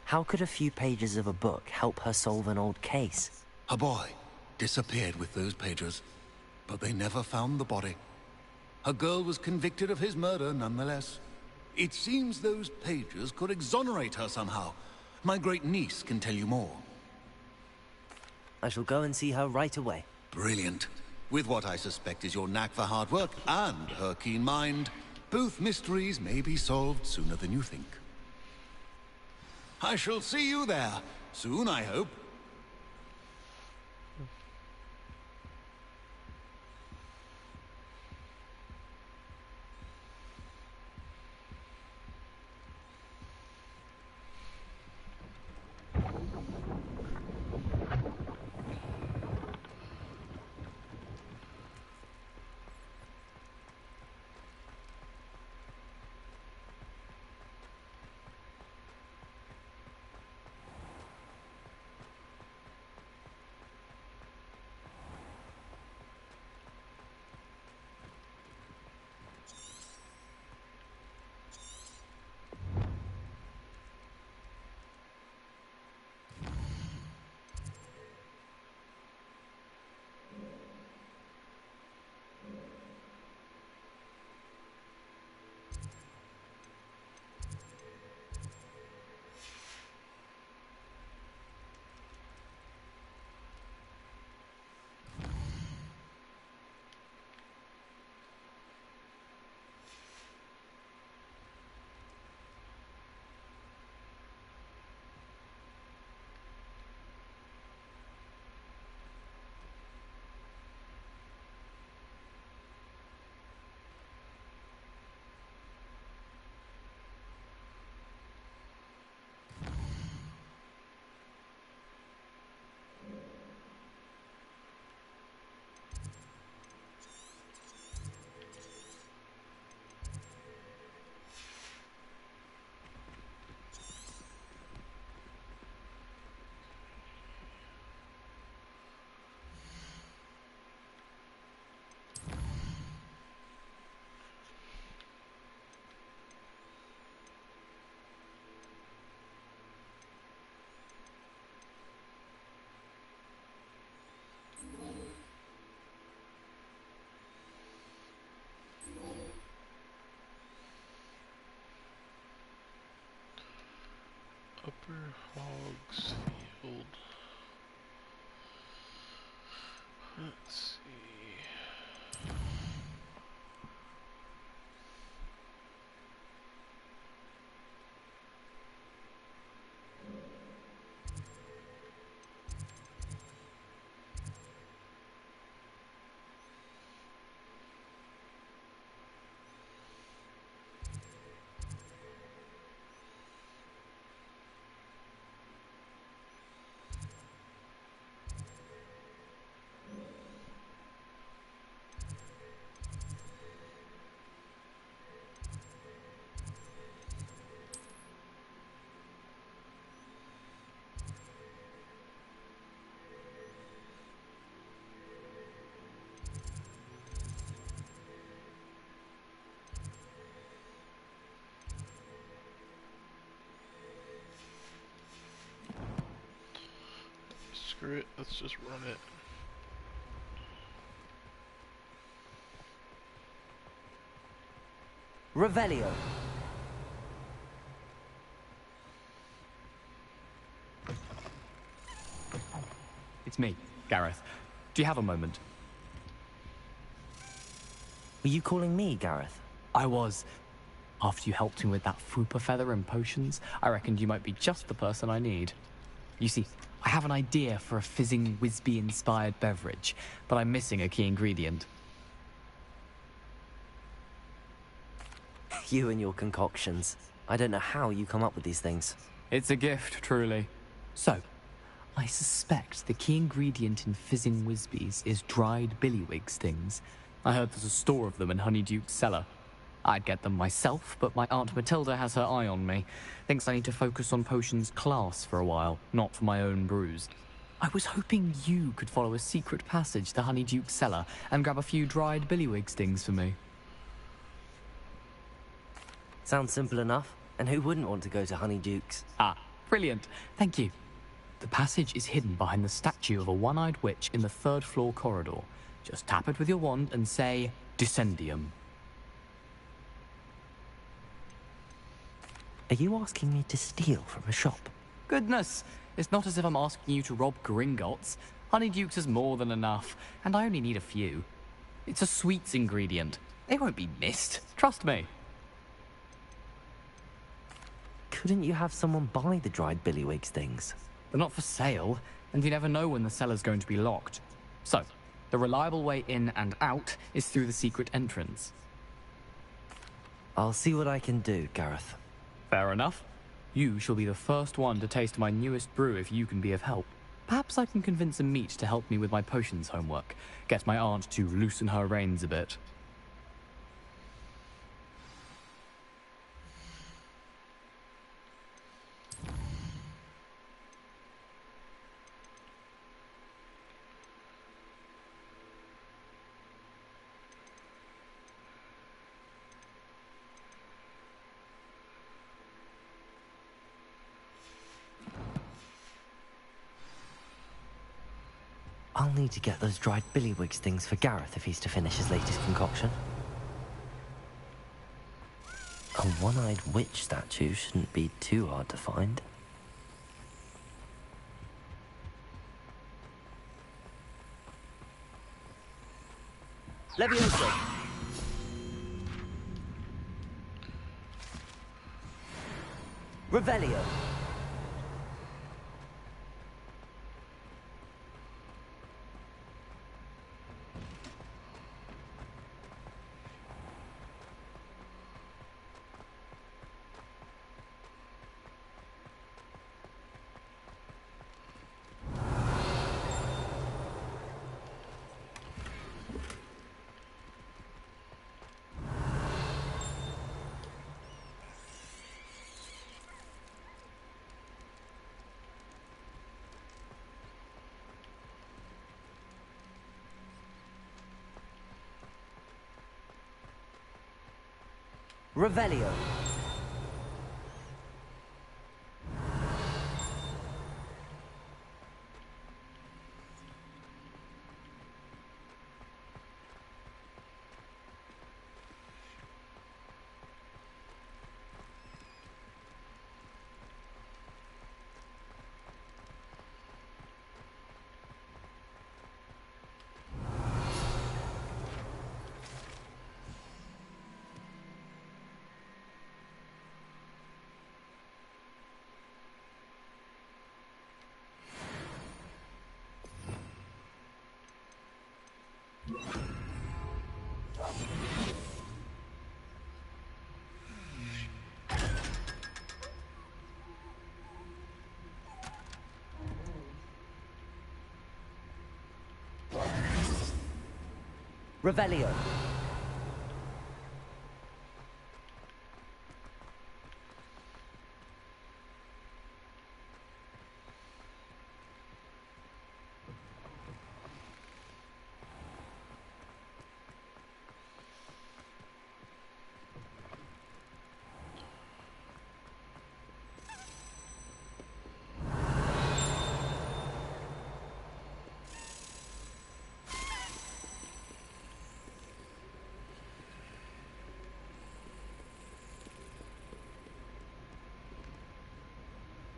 How could a few pages of a book help her solve an old case? A boy disappeared with those pages, but they never found the body. A girl was convicted of his murder nonetheless. It seems those pages could exonerate her somehow. My great niece can tell you more. I shall go and see her right away. Brilliant. With what I suspect is your knack for hard work and her keen mind, both mysteries may be solved sooner than you think. I shall see you there, soon I hope. Upper Hogsfield. Let's see. Screw it, let's just run it. Revelio. It's me, Gareth. Do you have a moment? Were you calling me, Gareth? I was. After you helped me with that Fupa feather and potions, I reckoned you might be just the person I need. You see, I have an idea for a fizzing Wisby-inspired beverage, but I'm missing a key ingredient. You and your concoctions. I don't know how you come up with these things. It's a gift, truly. So, I suspect the key ingredient in fizzing Wisbies is dried billywig stings. I heard there's a store of them in Honeyduke's cellar. I'd get them myself, but my Aunt Matilda has her eye on me. Thinks I need to focus on potions class for a while, not for my own brews. I was hoping you could follow a secret passage to Honeyduke's cellar and grab a few dried billywig stings for me. Sounds simple enough. And who wouldn't want to go to Honeyduke's? Ah, brilliant. Thank you. The passage is hidden behind the statue of a one-eyed witch in the third-floor corridor. Just tap it with your wand and say, Descendium. Are you asking me to steal from a shop? Goodness, it's not as if I'm asking you to rob Gringotts. Honeyduke's is more than enough, and I only need a few. It's a sweets ingredient. They won't be missed. Trust me. Couldn't you have someone buy the dried billywig stings? They're not for sale, and you never know when the cellar's going to be locked. So, the reliable way in and out is through the secret entrance. I'll see what I can do, Gareth. Fair enough. You shall be the first one to taste my newest brew if you can be of help. Perhaps I can convince a meat to help me with my potions homework. Get my aunt to loosen her reins a bit. I'll need to get those dried billywig stings for Gareth if he's to finish his latest concoction. A one-eyed witch statue shouldn't be too hard to find. Levioso! Revelio! Revelio. Revelio.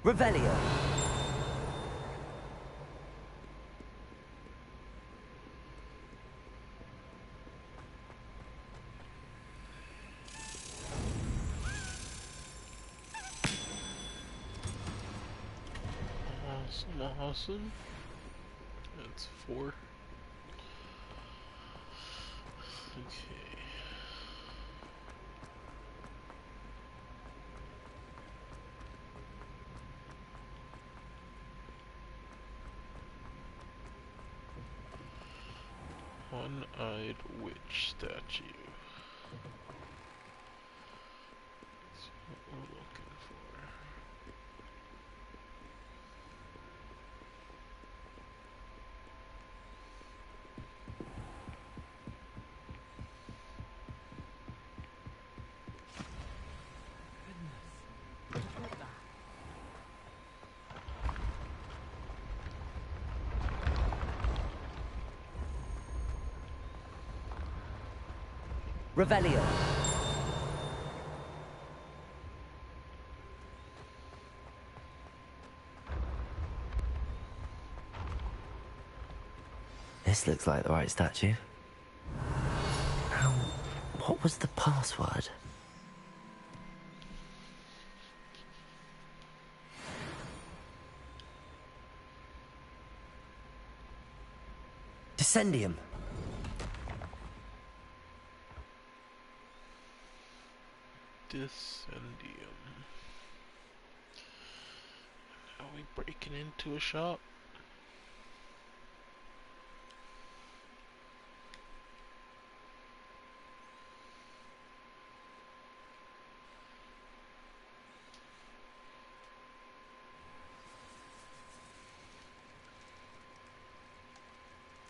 Revelio. Awesome. That's 4. Okay. One-eyed witch statue. That's what we're looking for. Revelio. This looks like the right statue. Now, what was the password? Descendium. Descendium. Are we breaking into a shop?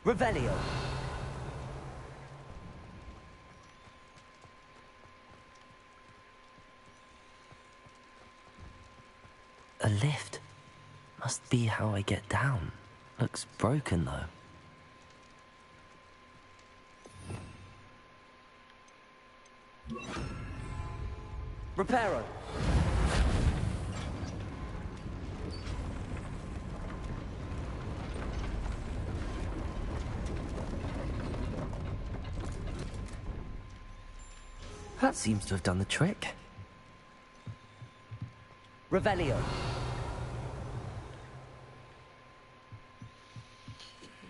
Revelio. A lift. Must be how I get down. Looks broken though. Reparo. That seems to have done the trick. Revelio.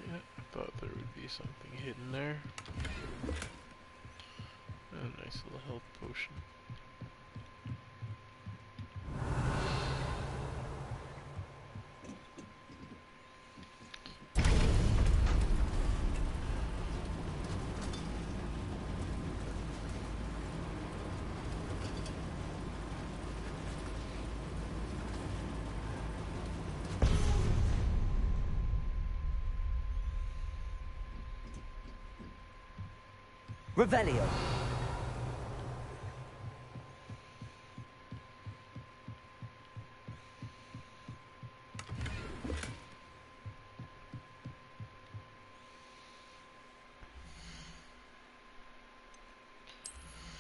Yeah, I thought there would be something hidden there. A nice little health potion. Revelio.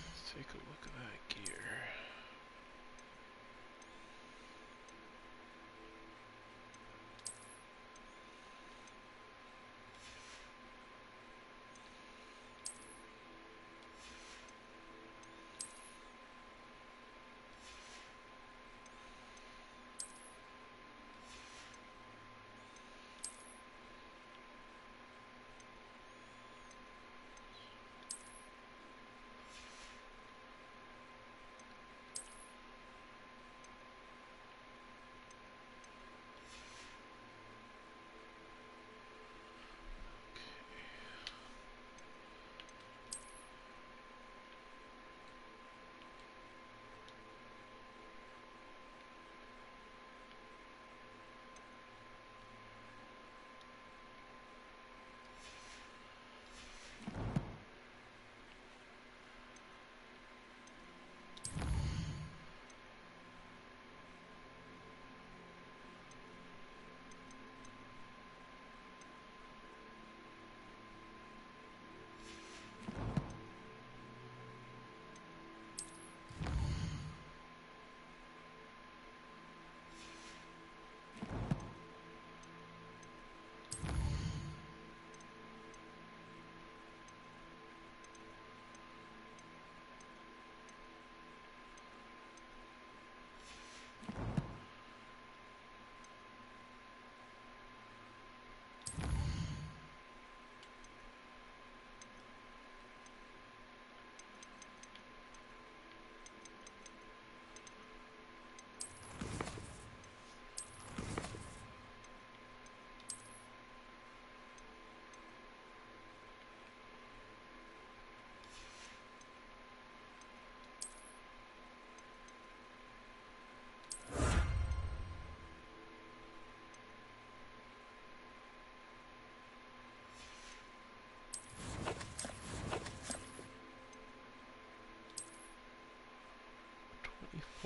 Let's take a look at that gear.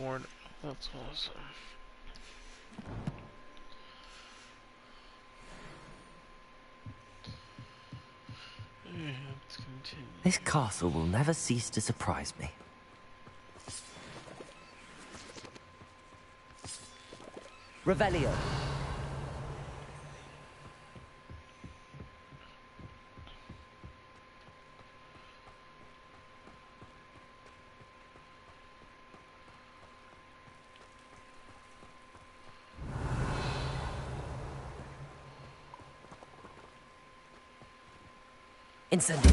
Born. That's awesome. Let's continue. This castle will never cease to surprise me. Revelio. Incendio.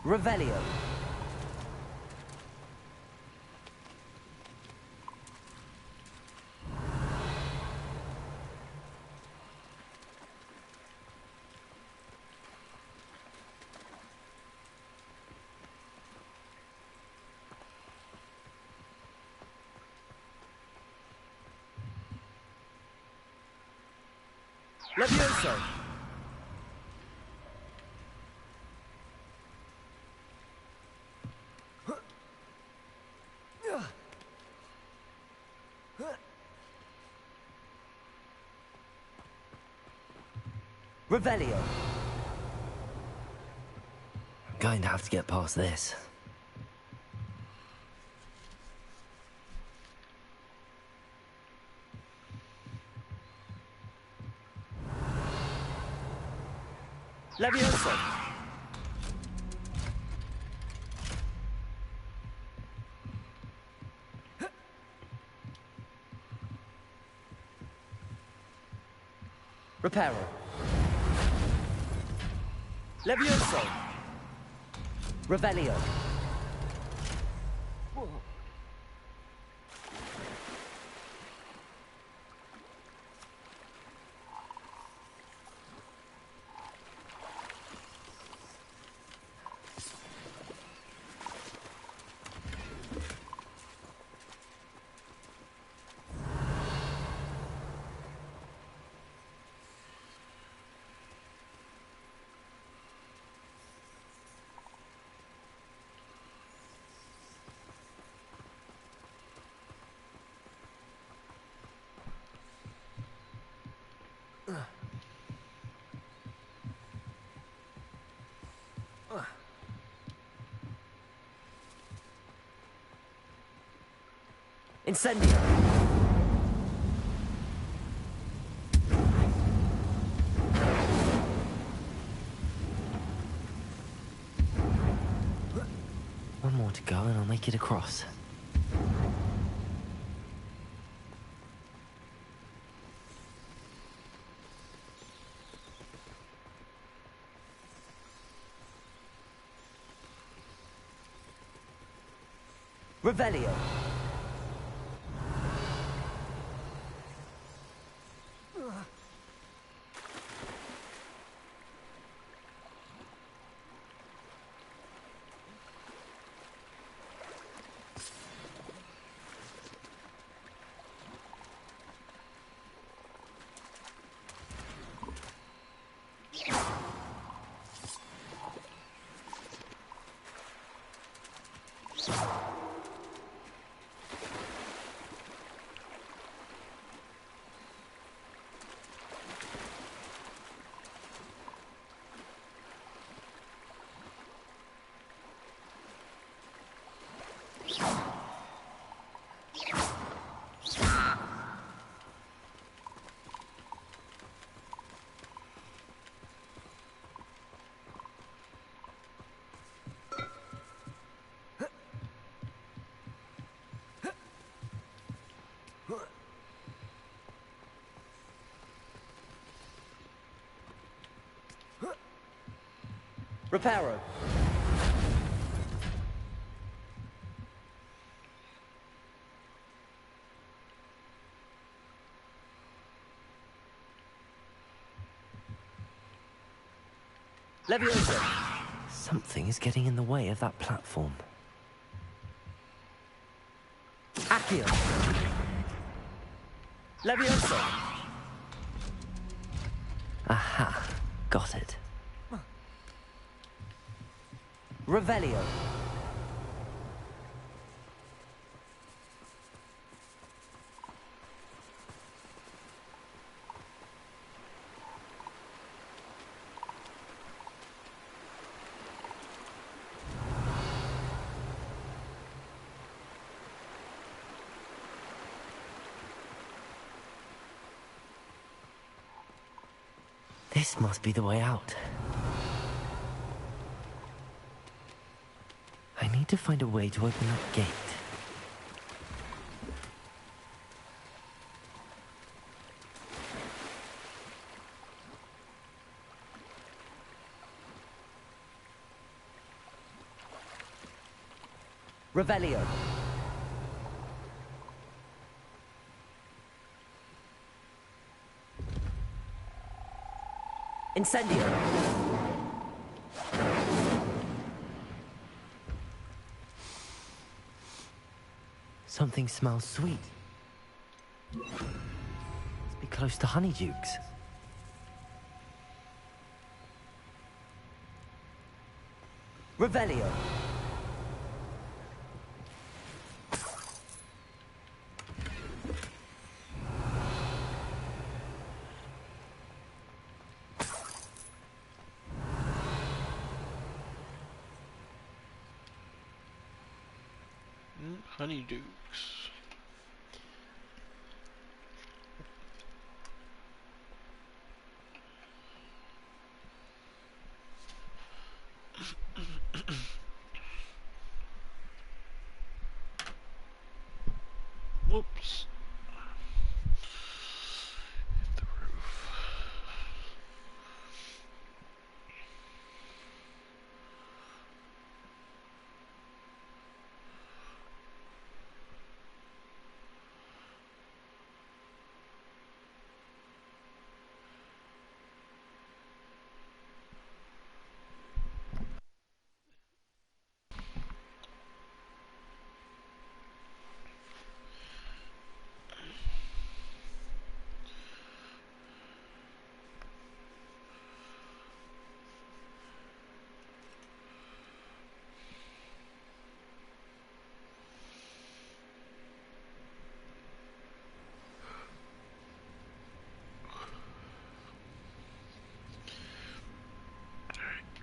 Revelio. Levioso. Revelio. I'm going to have to get past this. Levioso. Reparo. Levioso. Revelio. Incendio. One more to go and I'll make it across. Revelio. Reparo. Leviosa! Something is getting in the way of that platform. Accio! Leviosa! Aha! Got it. Revelio! This must be the way out. I need to find a way to open that gate. Revelio. Incendio. Something smells sweet. Must be close to Honeydukes. Revelio. Honeydukes. Whoops. Hit the roof.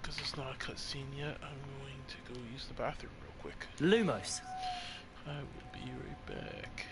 Because it's not a cutscene yet, I'm going to go use the bathroom real quick. Lumos. I will be right back.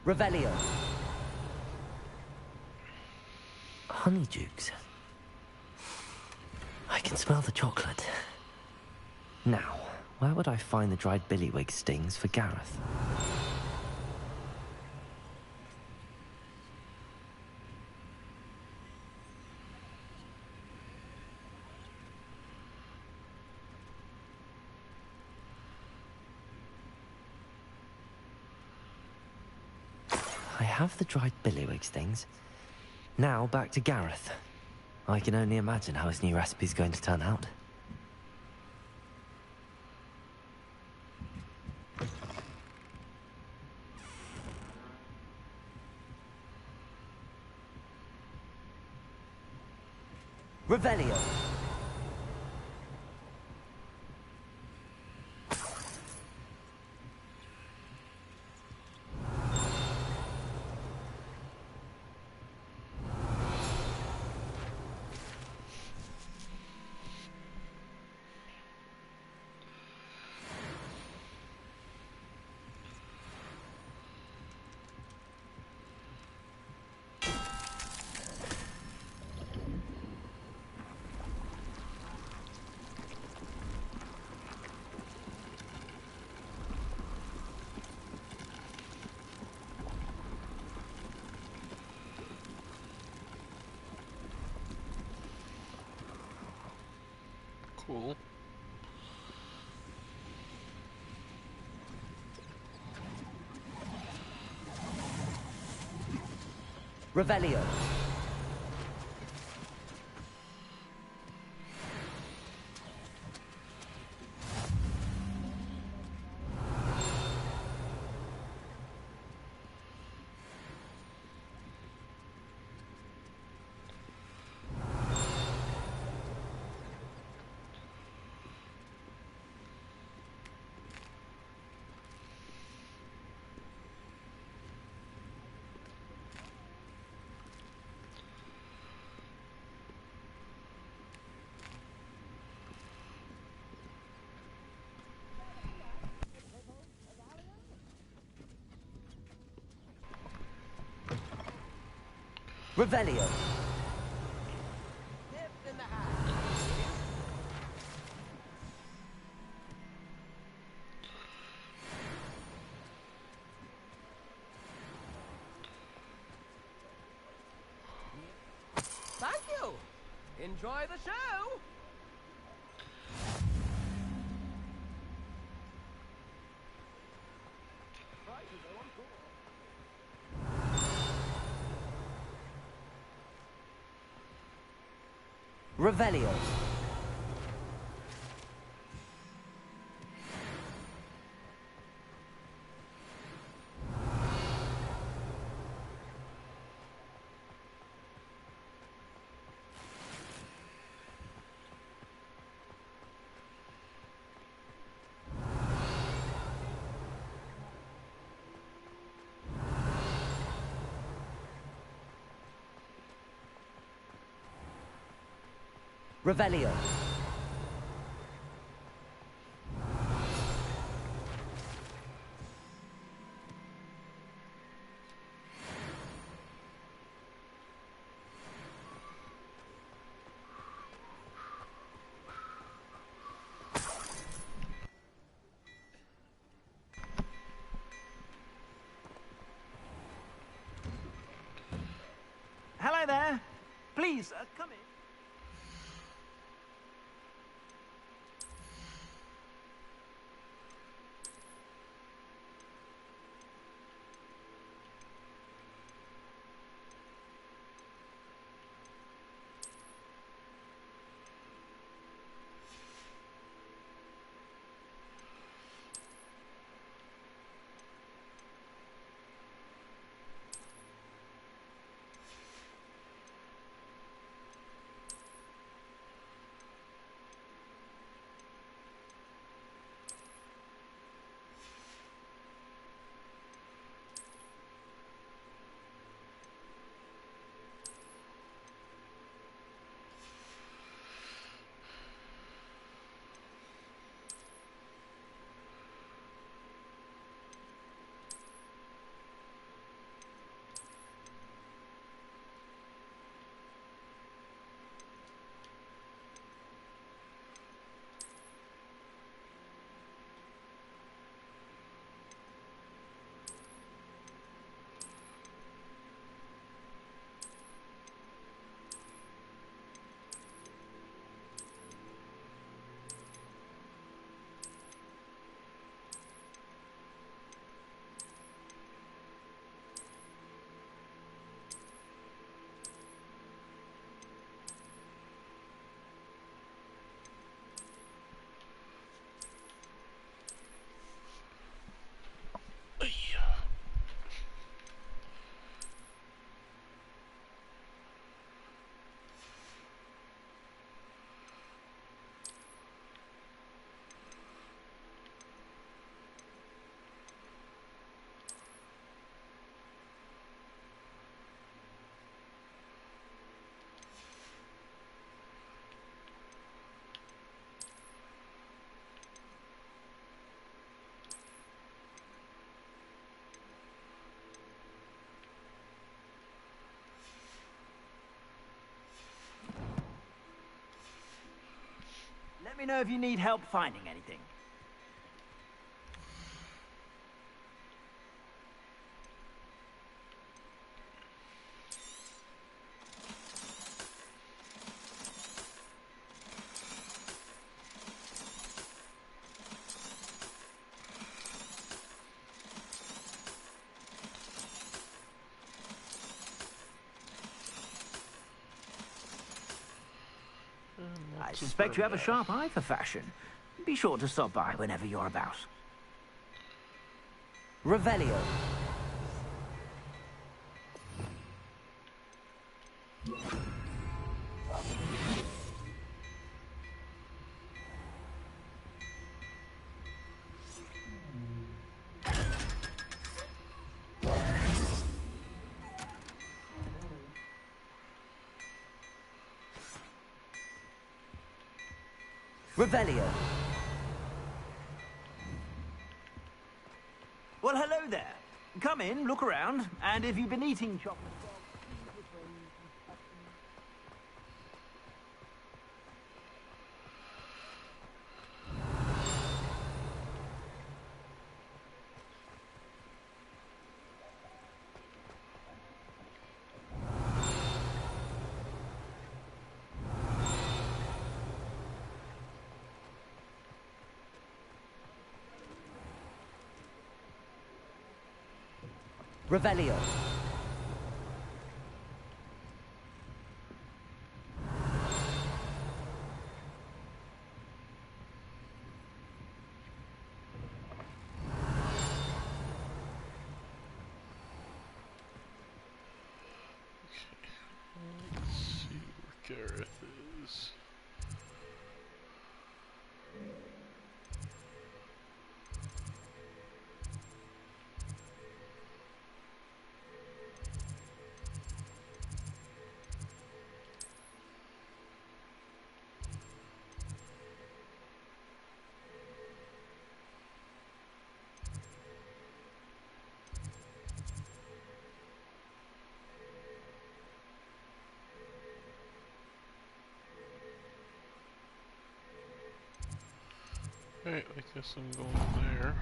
Revelio. Honeydukes. I can smell the chocolate. Now, where would I find the dried billywig stings for Gareth? I have the dried billywig stings. Now back to Gareth. I can only imagine how his new recipe's going to turn out. Revelio. Cool. Revelio. Revelio. Thank you. Enjoy the show. Revelio. Revelio. Hello there. Please, come in. Let me know if you need help finding anything. I suspect you have a sharp eye for fashion. Be sure to stop by whenever you're about. Revelio. Revelio. Well, hello there. Come in, look around, and if you've been eating chocolate... Revelio. Let's see where Gareth is. Alright, I guess I'm going there.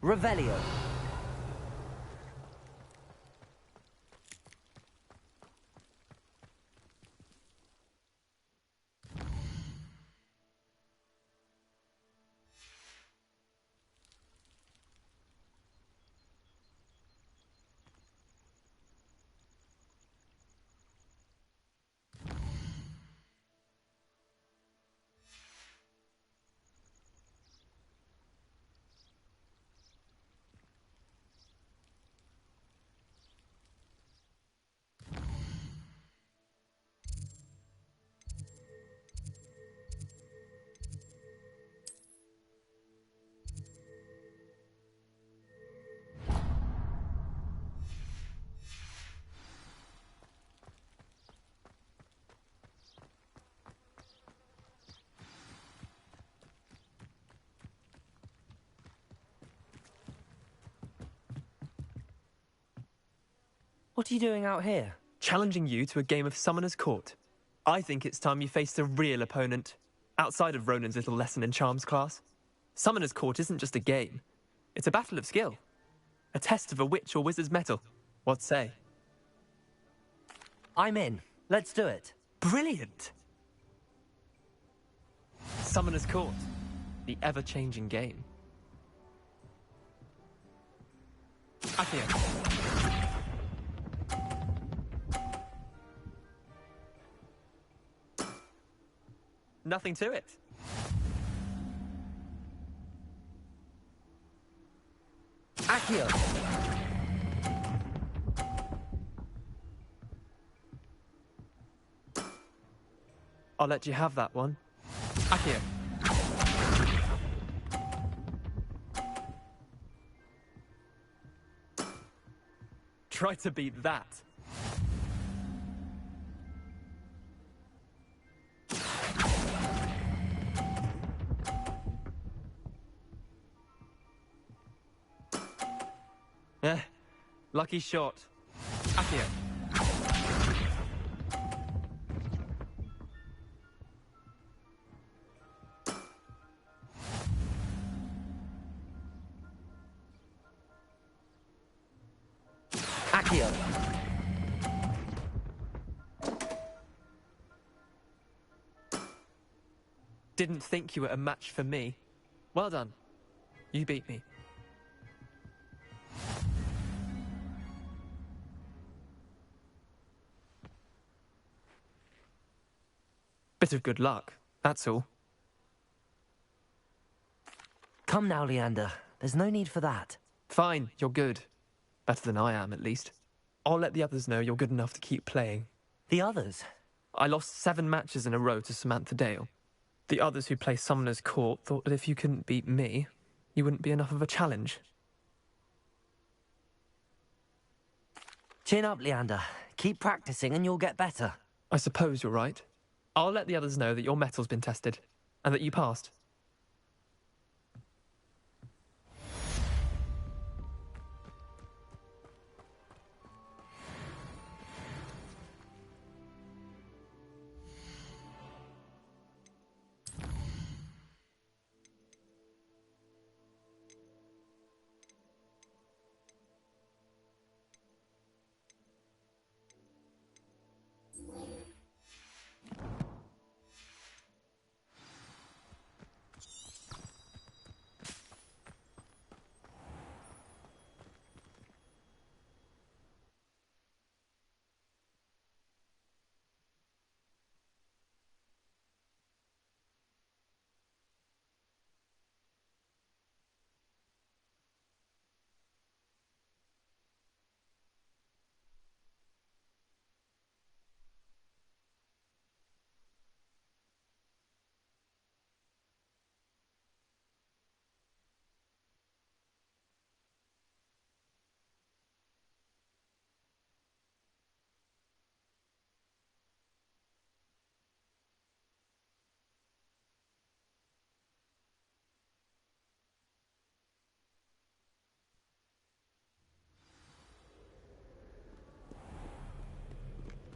Revelio. What are you doing out here? Challenging you to a game of Summoner's Court. I think it's time you faced a real opponent, outside of Ronan's little lesson in charms class. Summoner's Court isn't just a game. It's a battle of skill. A test of a witch or wizard's mettle. What say? I'm in. Let's do it. Brilliant! Summoner's Court. The ever-changing game. Accio. Nothing to it. Accio. I'll let you have that one. Accio. Try to beat that. Lucky shot. Accio. Accio. Didn't think you were a match for me. Well done. You beat me. Bit of good luck, that's all. Come now, Leander. There's no need for that. Fine, you're good. Better than I am, at least. I'll let the others know you're good enough to keep playing. The others? I lost 7 matches in a row to Samantha Dale. The others who play Summoner's Court thought that if you couldn't beat me, you wouldn't be enough of a challenge. Chin up, Leander. Keep practicing and you'll get better. I suppose you're right. I'll let the others know that your metal's been tested, and that you passed.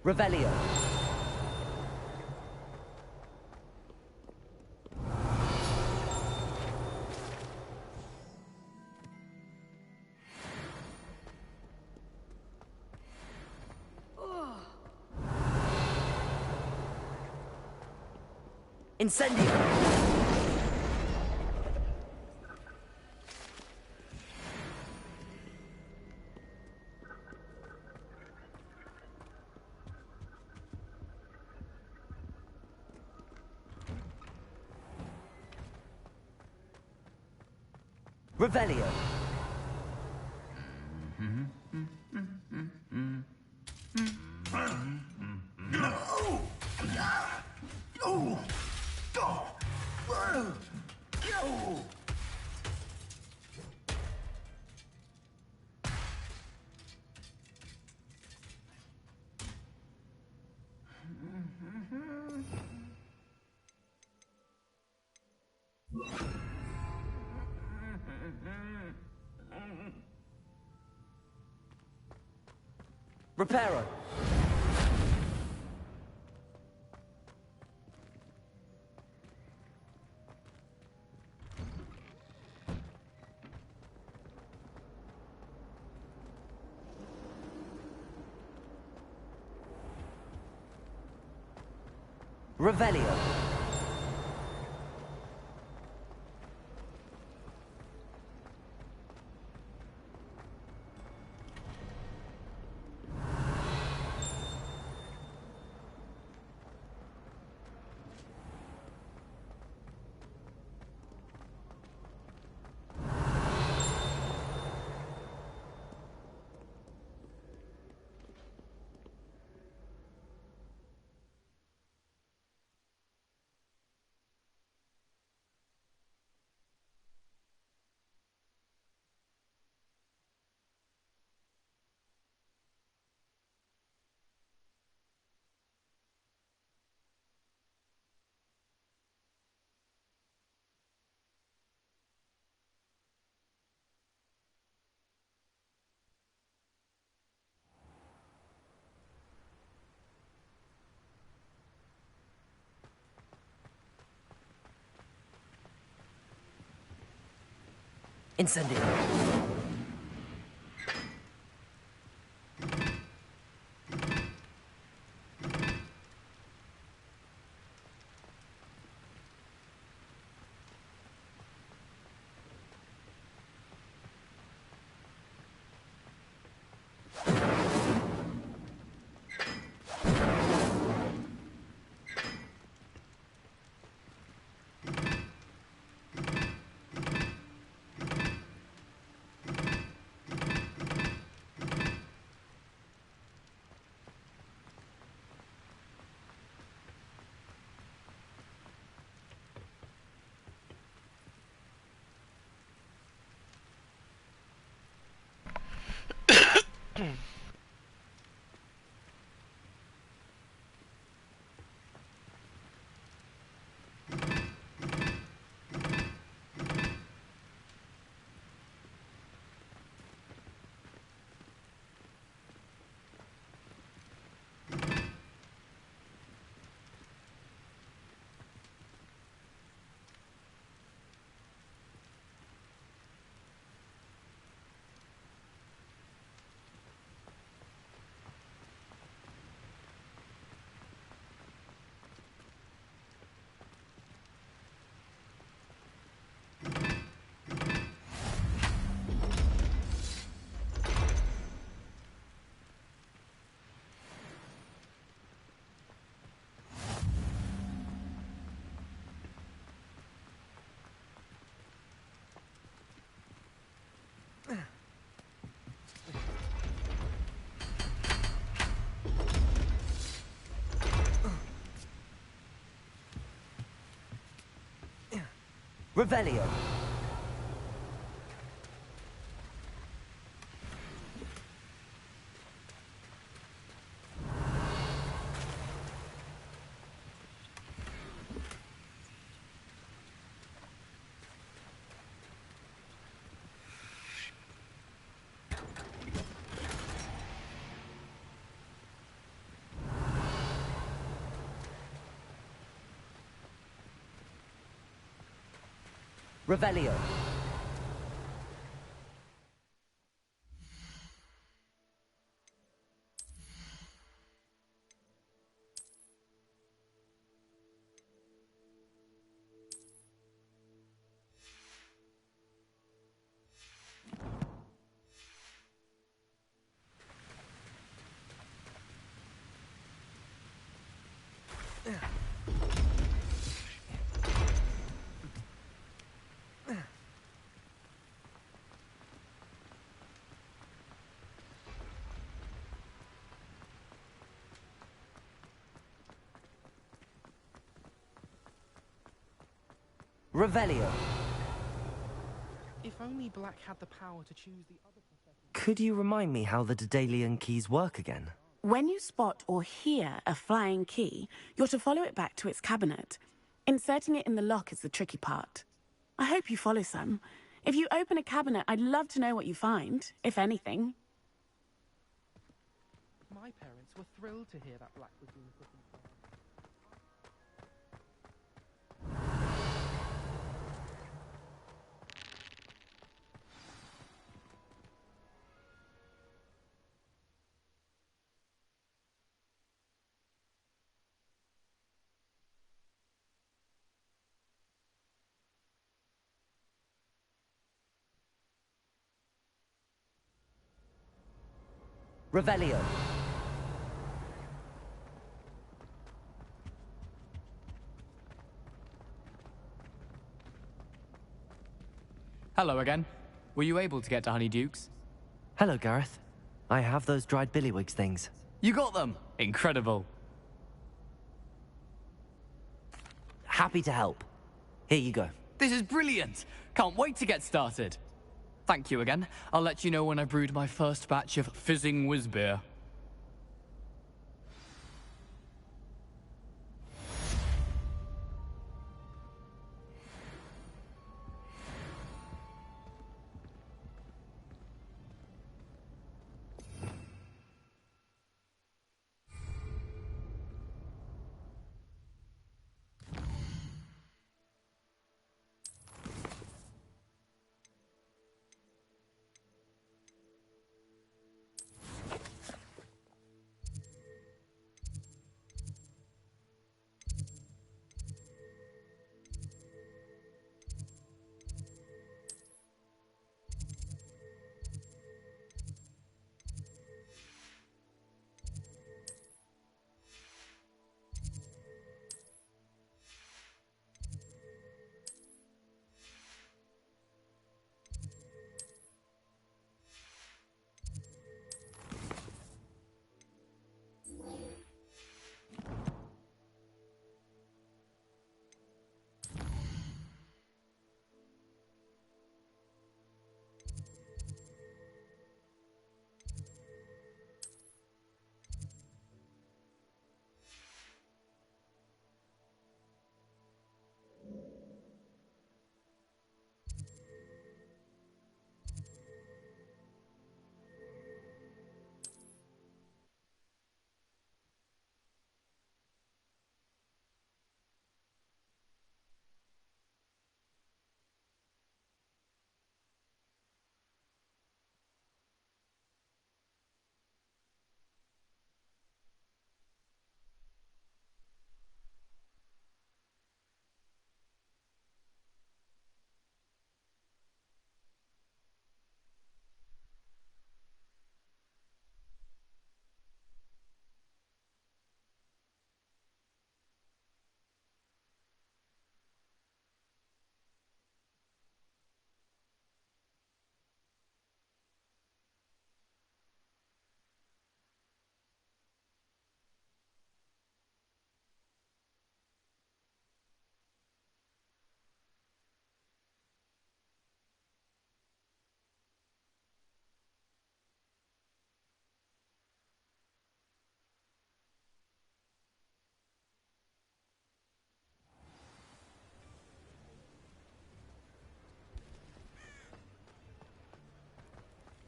Revelio. Incendio. Revelio. Reparo. Revelio. Incendio. Revelio. Revelio. Revelio. If only Black had the power to choose the other profession. Could you remind me how the Daedalian keys work again? When you spot or hear a flying key, you're to follow it back to its cabinet. Inserting it in the lock is the tricky part. I hope you follow some. If you open a cabinet, I'd love to know what you find, if anything. My parents were thrilled to hear that Black was being put in charge. Revelio. Hello again. Were you able to get to Honeyduke's? Hello, Gareth. I have those dried billywigs things. You got them! Incredible. Happy to help. Here you go. This is brilliant! Can't wait to get started. Thank you again. I'll let you know when I've brewed my first batch of fizzing whiz beer.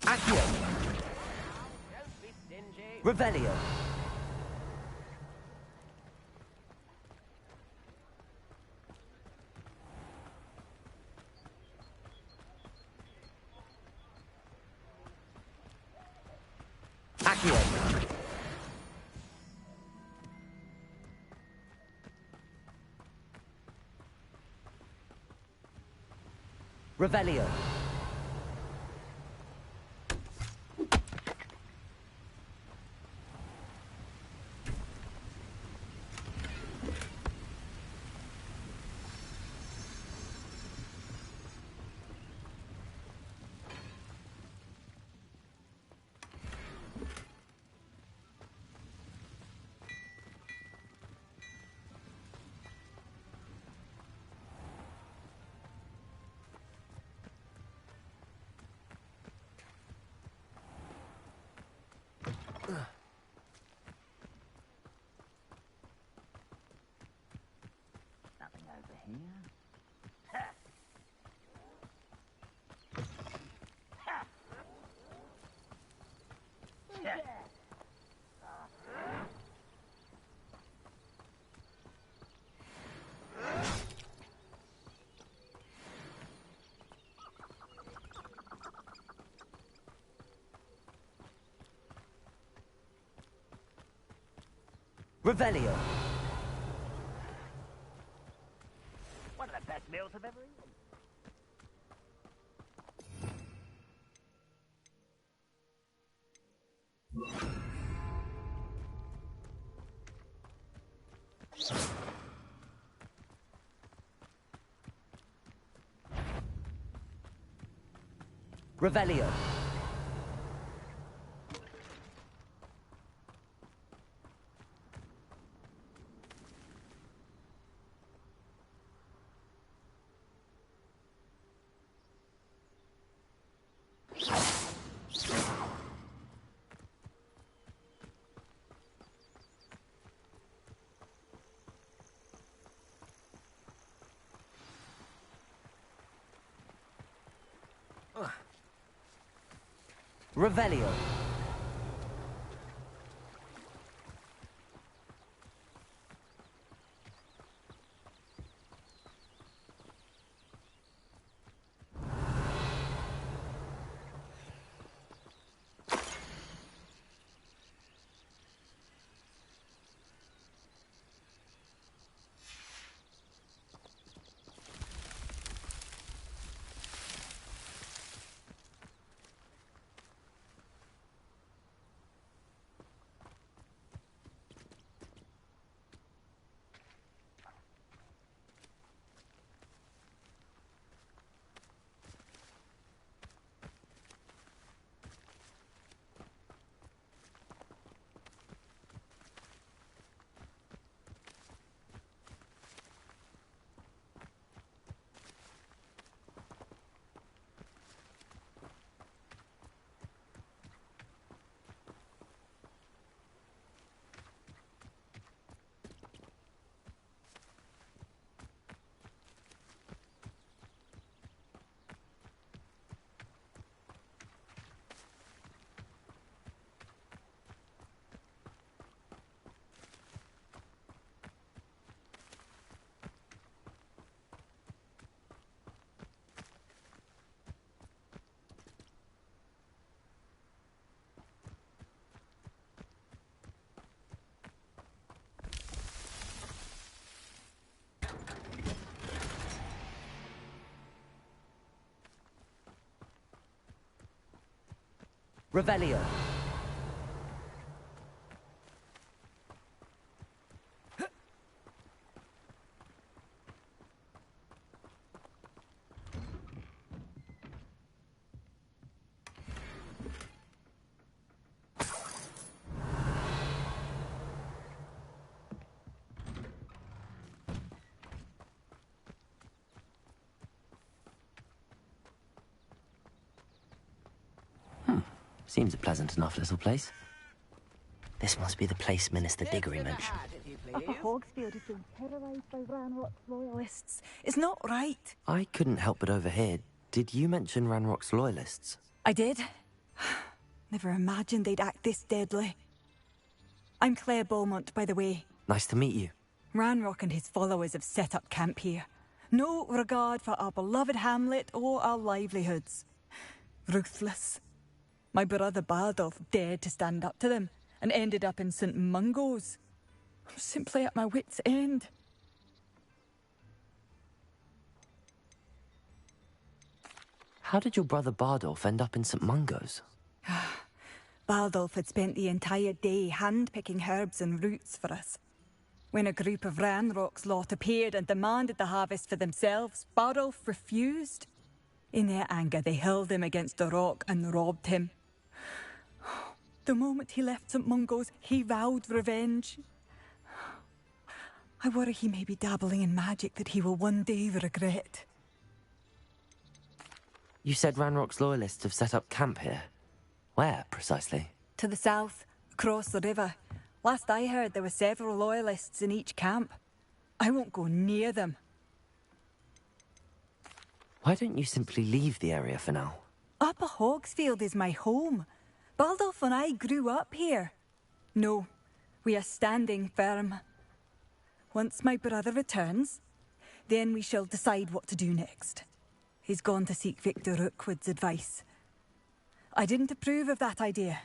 Accio. Don't be stingy. Revelio. Accio. Revelio. Nothing over here. Revelio. One of the best meals I've ever eaten. Revelio. Revelio. Revelio. Seems a pleasant enough little place. This must be the place Minister Diggory mentioned. Upper Hogsfield has been terrorised by Ranrock's loyalists. It's not right. I couldn't help but overhear. Did you mention Ranrock's loyalists? I did. Never imagined they'd act this deadly. I'm Claire Beaumont, by the way. Nice to meet you. Ranrock and his followers have set up camp here. No regard for our beloved hamlet or our livelihoods. Ruthless. My brother Bardolph dared to stand up to them and ended up in St. Mungo's. I'm simply at my wit's end. How did your brother Bardolph end up in St. Mungo's? Bardolph had spent the entire day hand-picking herbs and roots for us. When a group of Ranrock's lot appeared and demanded the harvest for themselves, Bardolph refused. In their anger, they hurled him against a rock and robbed him. The moment he left St. Mungo's, he vowed revenge. I worry he may be dabbling in magic that he will one day regret. You said Ranrock's loyalists have set up camp here. Where, precisely? To the south, across the river. Last I heard, there were several loyalists in each camp. I won't go near them. Why don't you simply leave the area for now? Upper Hogsfield is my home. Baldolph and I grew up here. No, we are standing firm. Once my brother returns, then we shall decide what to do next. He's gone to seek Victor Rookwood's advice. I didn't approve of that idea,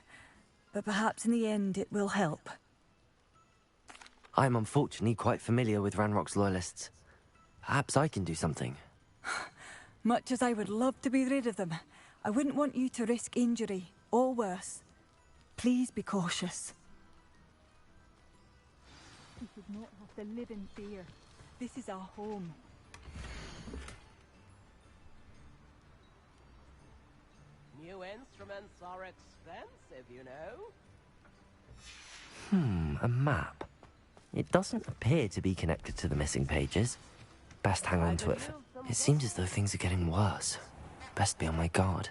but perhaps in the end it will help. I'm unfortunately quite familiar with Ranrock's loyalists. Perhaps I can do something. Much as I would love to be rid of them, I wouldn't want you to risk injury, or worse. Please be cautious. not have to live in fear. This is our home. New instruments are expensive, you know. A map. It doesn't appear to be connected to the missing pages. Best hang on to it. It seems as though things are getting worse. Best be on my guard.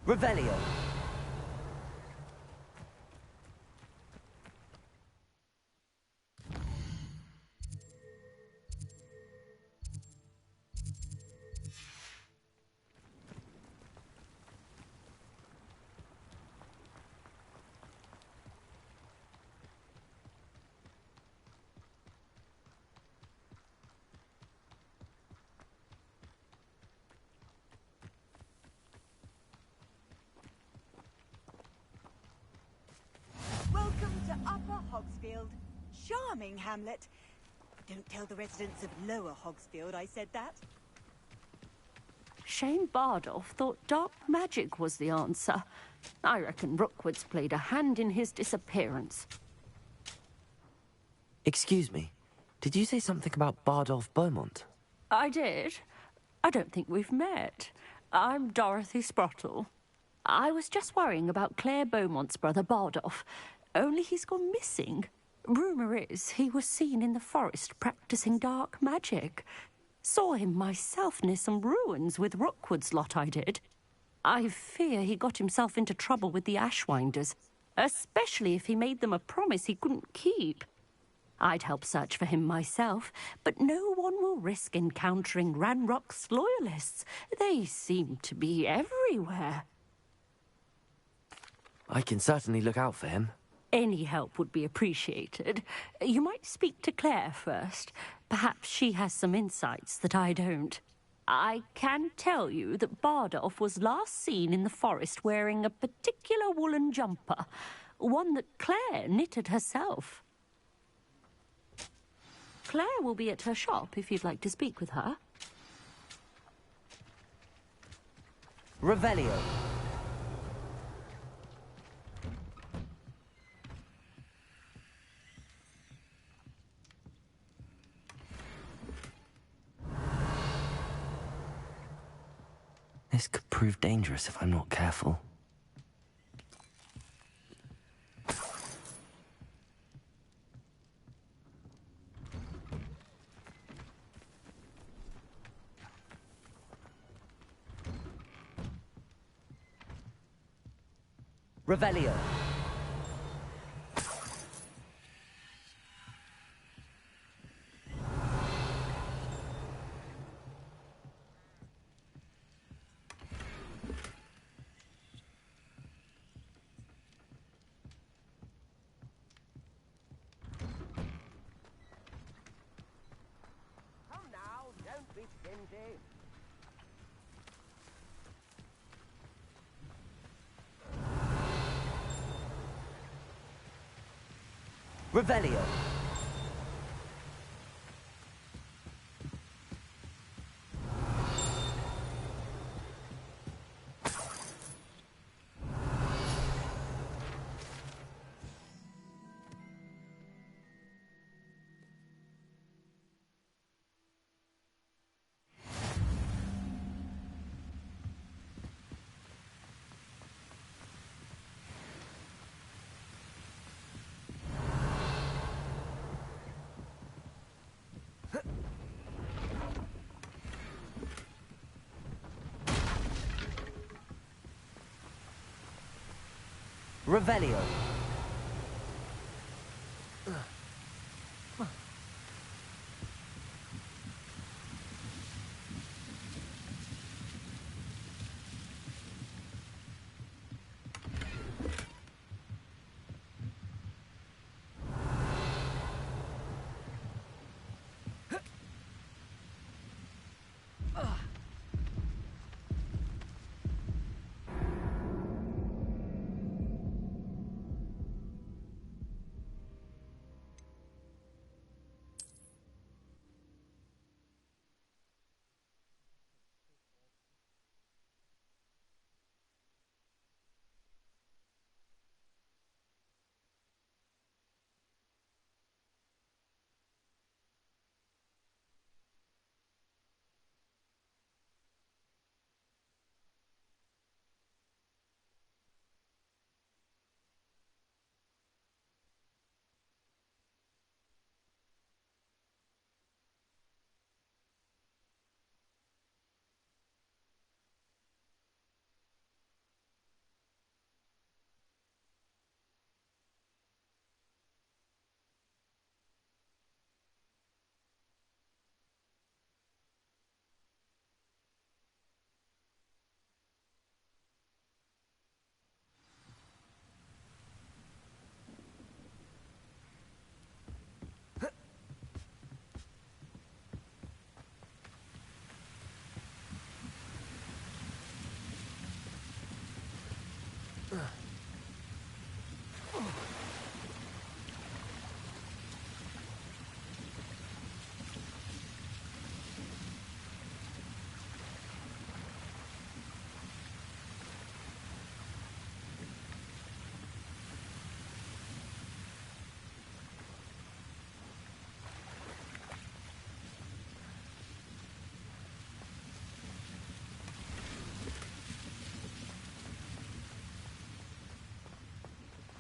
Revelio. Welcome to Upper Hogsfield. Charming hamlet. Don't tell the residents of Lower Hogsfield I said that. Shane Bardolph thought dark magic was the answer. I reckon Rookwood's played a hand in his disappearance. Excuse me. Did you say something about Bardolph Beaumont? I did. I don't think we've met. I'm Dorothy Sprottle. I was just worrying about Claire Beaumont's brother Bardolph. Only he's gone missing. Rumour is he was seen in the forest practicing dark magic. Saw him myself near some ruins with Rookwood's lot I did. I fear he got himself into trouble with the Ashwinders, especially if he made them a promise he couldn't keep. I'd help search for him myself, but no one will risk encountering Ranrock's loyalists. They seem to be everywhere. I can certainly look out for him. Any help would be appreciated. You might speak to Claire first. Perhaps she has some insights that I don't. I can tell you that Bardolph was last seen in the forest wearing a particular woolen jumper, one that Claire knitted herself. Claire will be at her shop if you'd like to speak with her. Revelio. This could prove dangerous if I'm not careful. Revelio. Come now, don't be stingy. Revelio. Revelio.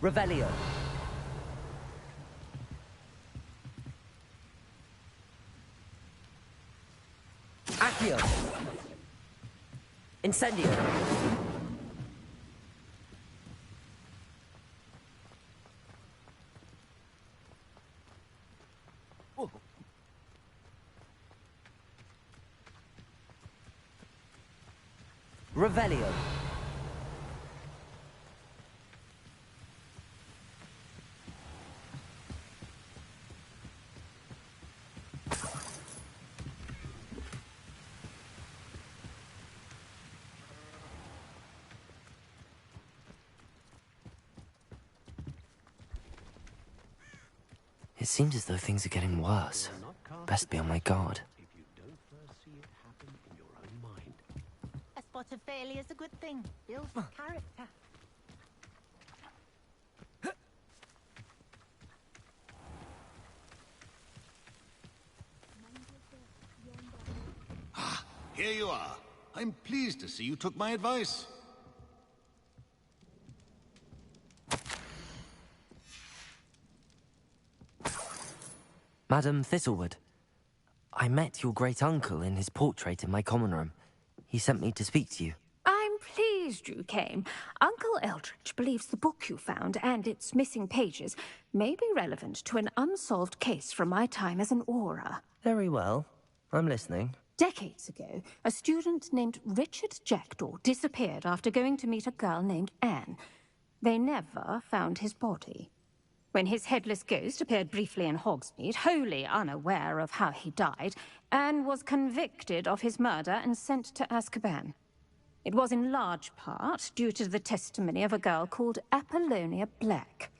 Revelio. Accio. Incendio. Revelio. It seems as though things are getting worse. Best be on my guard. A spot of failure is a good thing. Builds character. Here you are. I'm pleased to see you took my advice. Madam Thistlewood, I met your great-uncle in his portrait in my common room. He sent me to speak to you. I'm pleased you came. Uncle Eldridge believes the book you found and its missing pages may be relevant to an unsolved case from my time as an aura. Very well. I'm listening. Decades ago, a student named Richard Jackdaw disappeared after going to meet a girl named Anne. They never found his body. When his headless ghost appeared briefly in Hogsmeade, wholly unaware of how he died, Anne was convicted of his murder and sent to Azkaban. It was in large part due to the testimony of a girl called Apollonia Black.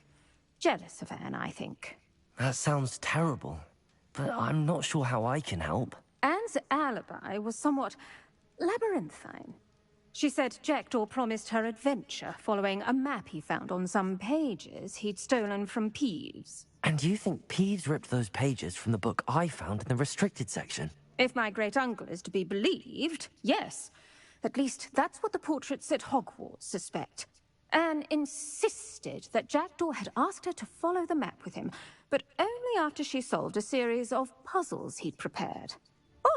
Jealous of Anne, I think. That sounds terrible, but I'm not sure how I can help. Anne's alibi was somewhat labyrinthine. She said Jackdaw promised her adventure following a map he found on some pages he'd stolen from Peeves. And you think Peeves ripped those pages from the book I found in the restricted section? If my great-uncle is to be believed, yes. At least that's what the portraits at Hogwarts suspect. Anne insisted that Jackdaw had asked her to follow the map with him, but only after she solved a series of puzzles he'd prepared.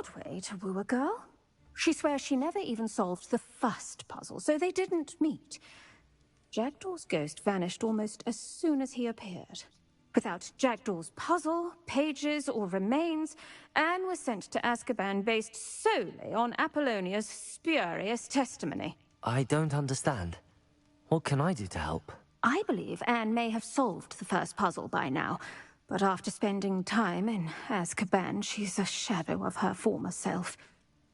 Odd way to woo a girl. She swears she never even solved the first puzzle, so they didn't meet. Jackdaw's ghost vanished almost as soon as he appeared. Without Jackdaw's puzzle, pages, or remains, Anne was sent to Azkaban based solely on Apollonia's spurious testimony. I don't understand. What can I do to help? I believe Anne may have solved the first puzzle by now, but after spending time in Azkaban, she's a shadow of her former self.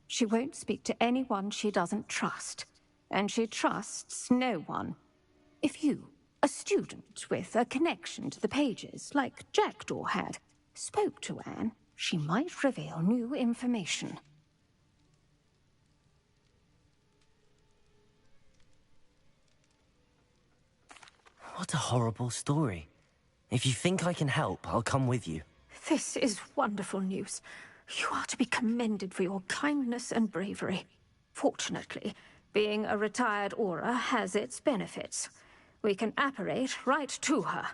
She won't speak to anyone she doesn't trust, and she trusts no one. If you, a student with a connection to the pages, like Jackdaw had, spoke to Anne, she might reveal new information. What a horrible story. If you think I can help, I'll come with you. This is wonderful news. You are to be commended for your kindness and bravery. Fortunately, being a retired aura has its benefits. We can apparate right to her.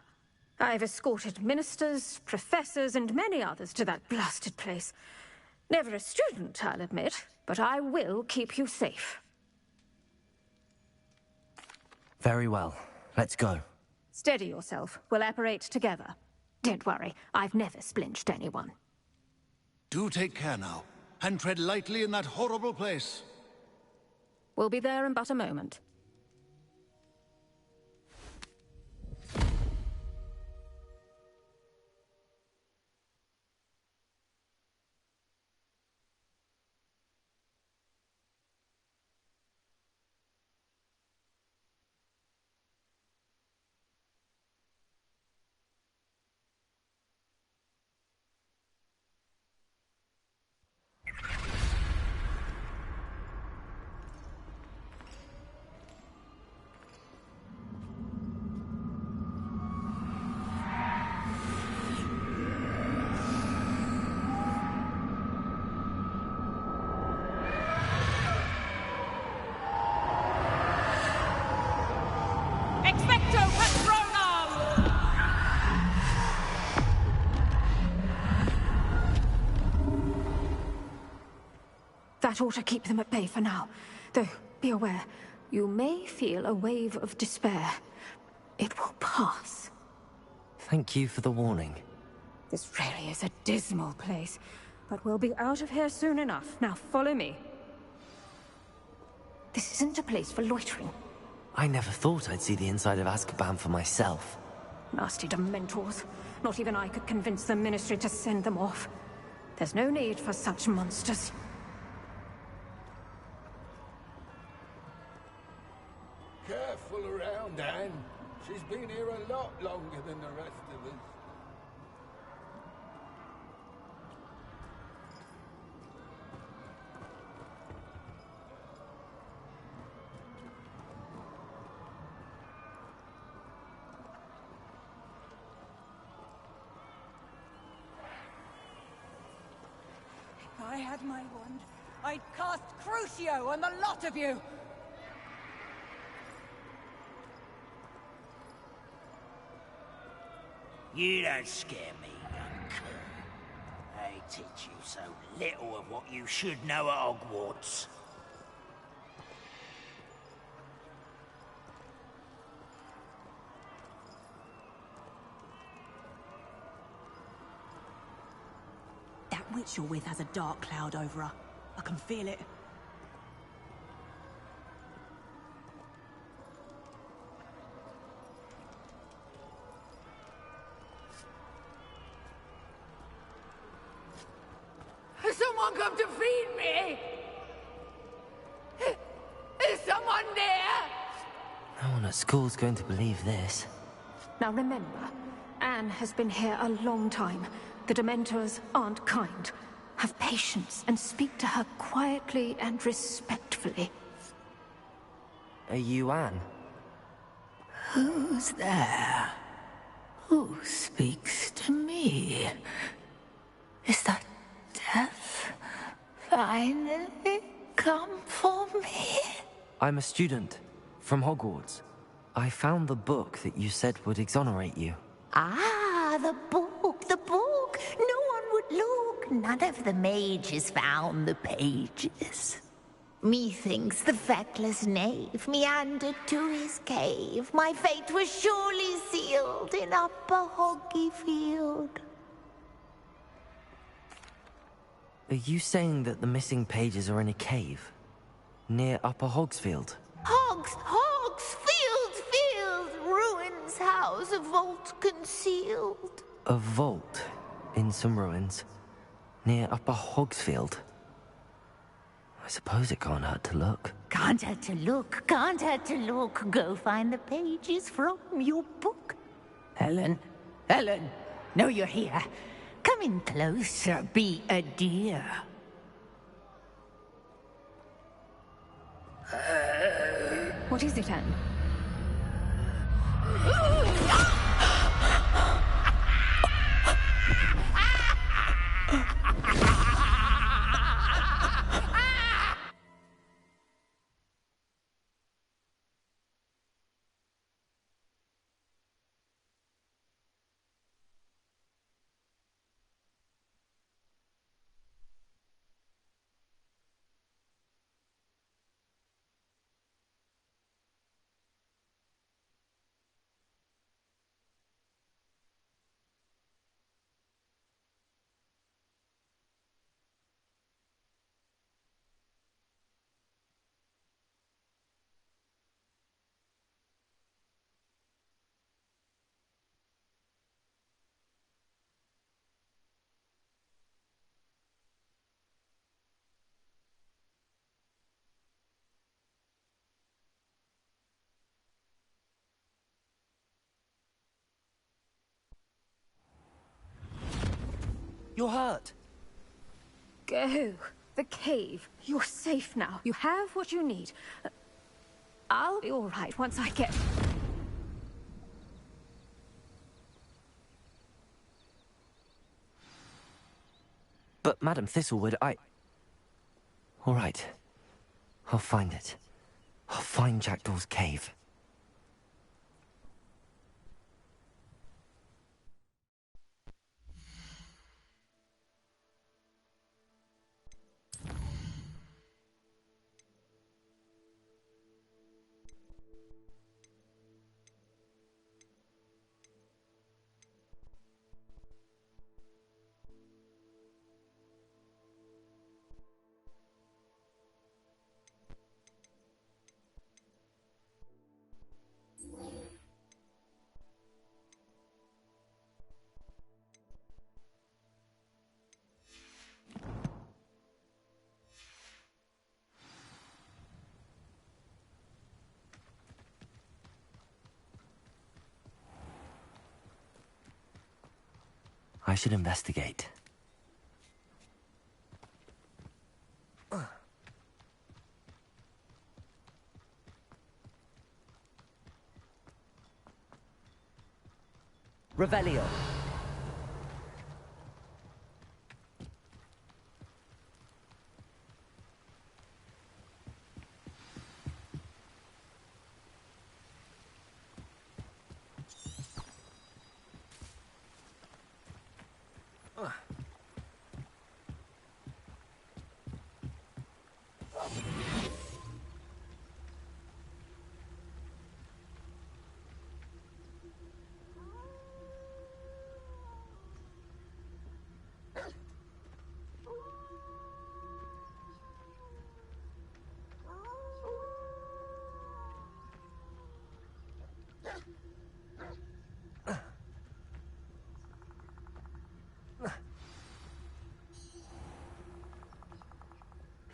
I've escorted ministers, professors, and many others to that blasted place. Never a student, I'll admit, but I will keep you safe. Very well. Let's go. Steady yourself. We'll apparate together. Don't worry, I've never splinched anyone. Do take care now, and tread lightly in that horrible place. We'll be there in but a moment. That ought to keep them at bay for now. Though, be aware, you may feel a wave of despair. It will pass. Thank you for the warning. This really is a dismal place, but we'll be out of here soon enough. Now follow me. This isn't a place for loitering. I never thought I'd see the inside of Azkaban for myself. Nasty Dementors. Not even I could convince the Ministry to send them off. There's no need for such monsters. Careful around, Anne. She's been here a lot longer than the rest of us. If I had my wand, I'd cast Crucio on the lot of you! You don't scare me, young cur. I teach you so little of what you should know at Hogwarts. That witch you're with has a dark cloud over her. I can feel it. Has someone come to feed me? Is someone there? No one at school's going to believe this. Now remember, Anne has been here a long time. The Dementors aren't kind. Have patience and speak to her quietly and respectfully. Are you Anne? Who's there? Who speaks to me? Is that death finally come for me? I'm a student from Hogwarts. I found the book that you said would exonerate you. Ah, the book, the book. No one would look. None of the mages found the pages. Methinks the feckless knave meandered to his cave. My fate was surely sealed in Upper Hoggyfield. Are you saying that the missing pages are in a cave? Near Upper Hogsfield? Field, ruins house, a vault concealed. A vault in some ruins? Near Upper Hogsfield? I suppose it can't hurt to look. Can't hurt to look, can't hurt to look. Go find the pages from your book. Helen, know you're here. Come in closer, be a dear. What is it, Anne? You're hurt. Go. The cave. You're safe now. You have what you need. I'll be all right once I get... But, Madam Thistlewood, all right. I'll find it. I'll find Jackdaw's cave. I should investigate. Revelio.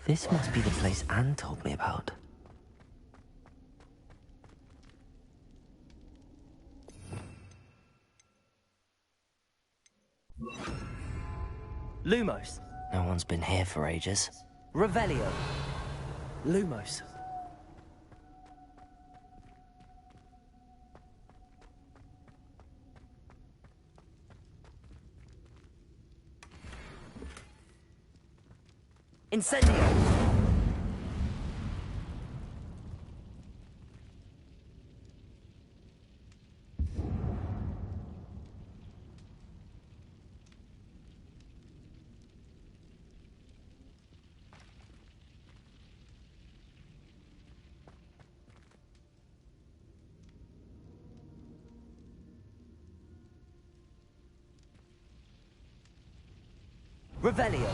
This must be the place Anne told me about. Lumos. No one's been here for ages. Revelio. Lumos. Incendio! Revelio.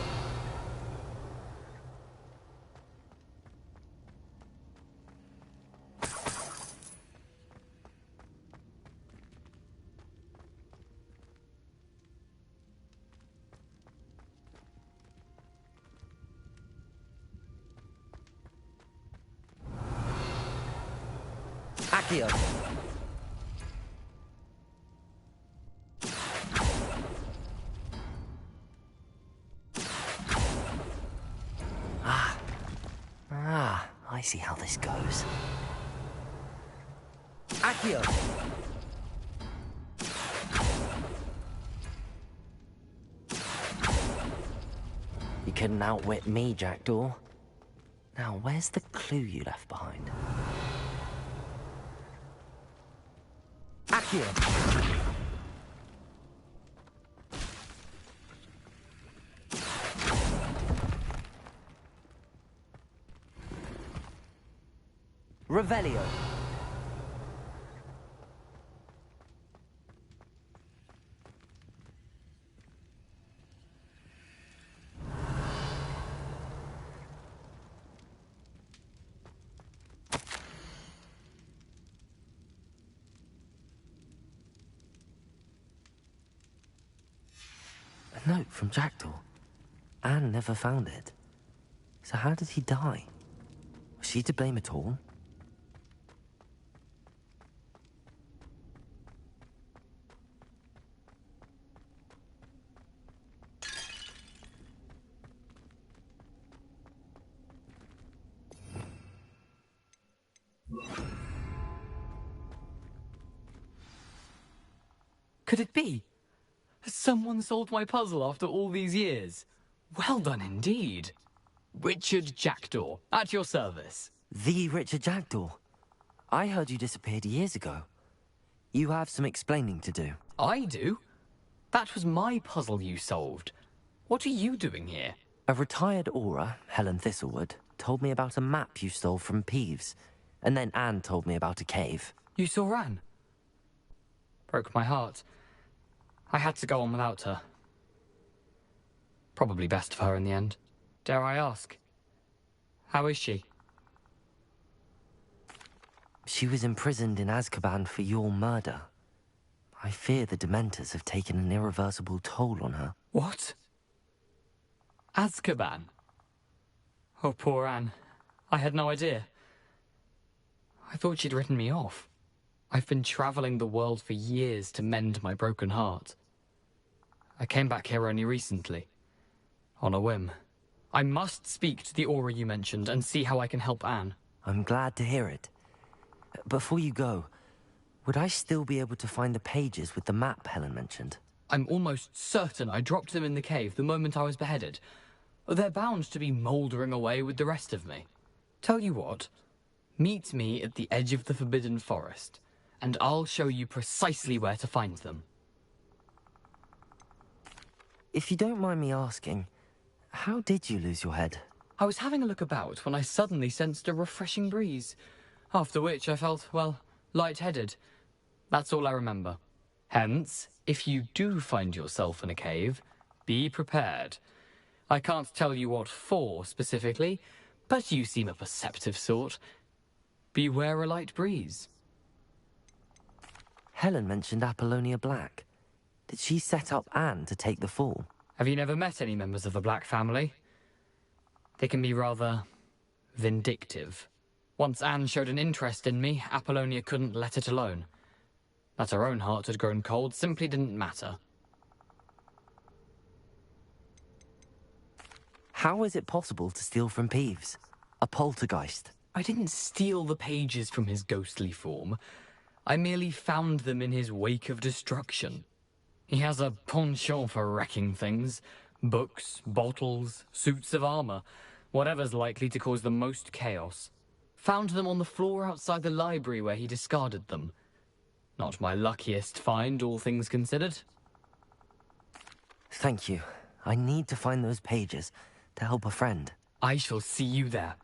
Accio. I see how this goes. Accio. You couldn't outwit me, Jackdaw. Now, where's the clue you left behind? Accio. Revelio. A note from Jackdaw. Anne never found it. So how did he die? Was she to blame at all? Could it be? Has someone solved my puzzle after all these years? Well done indeed. Richard Jackdaw, at your service. The Richard Jackdaw. I heard you disappeared years ago. You have some explaining to do. I do? That was my puzzle you solved. What are you doing here? A retired aura, Helen Thistlewood, told me about a map you stole from Peeves. And then Anne told me about a cave. You saw Anne? Broke my heart. I had to go on without her. Probably best for her in the end. Dare I ask? How is she? She was imprisoned in Azkaban for your murder. I fear the Dementors have taken an irreversible toll on her. What? Azkaban? Oh, poor Anne. I had no idea. I thought she'd written me off. I've been travelling the world for years to mend my broken heart. I came back here only recently. On a whim. I must speak to the aura you mentioned and see how I can help Anne. I'm glad to hear it. Before you go, would I still be able to find the pages with the map Helen mentioned? I'm almost certain I dropped them in the cave the moment I was beheaded. They're bound to be mouldering away with the rest of me. Tell you what, meet me at the edge of the Forbidden Forest, and I'll show you precisely where to find them. If you don't mind me asking, how did you lose your head? I was having a look about when I suddenly sensed a refreshing breeze, after which I felt, well, lightheaded. That's all I remember. Hence, if you do find yourself in a cave, be prepared. I can't tell you what for specifically, but you seem a perceptive sort. Beware a light breeze. Helen mentioned Apollonia Black. Did she set up Anne to take the fall? Have you never met any members of the Black family? They can be rather vindictive. Once Anne showed an interest in me, Apollonia couldn't let it alone. That her own heart had grown cold simply didn't matter. How is it possible to steal from Peeves? A poltergeist? I didn't steal the pages from his ghostly form. I merely found them in his wake of destruction. He has a penchant for wrecking things. Books, bottles, suits of armor. Whatever's likely to cause the most chaos. Found them on the floor outside the library where he discarded them. Not my luckiest find, all things considered. Thank you. I need to find those pages to help a friend. I shall see you there.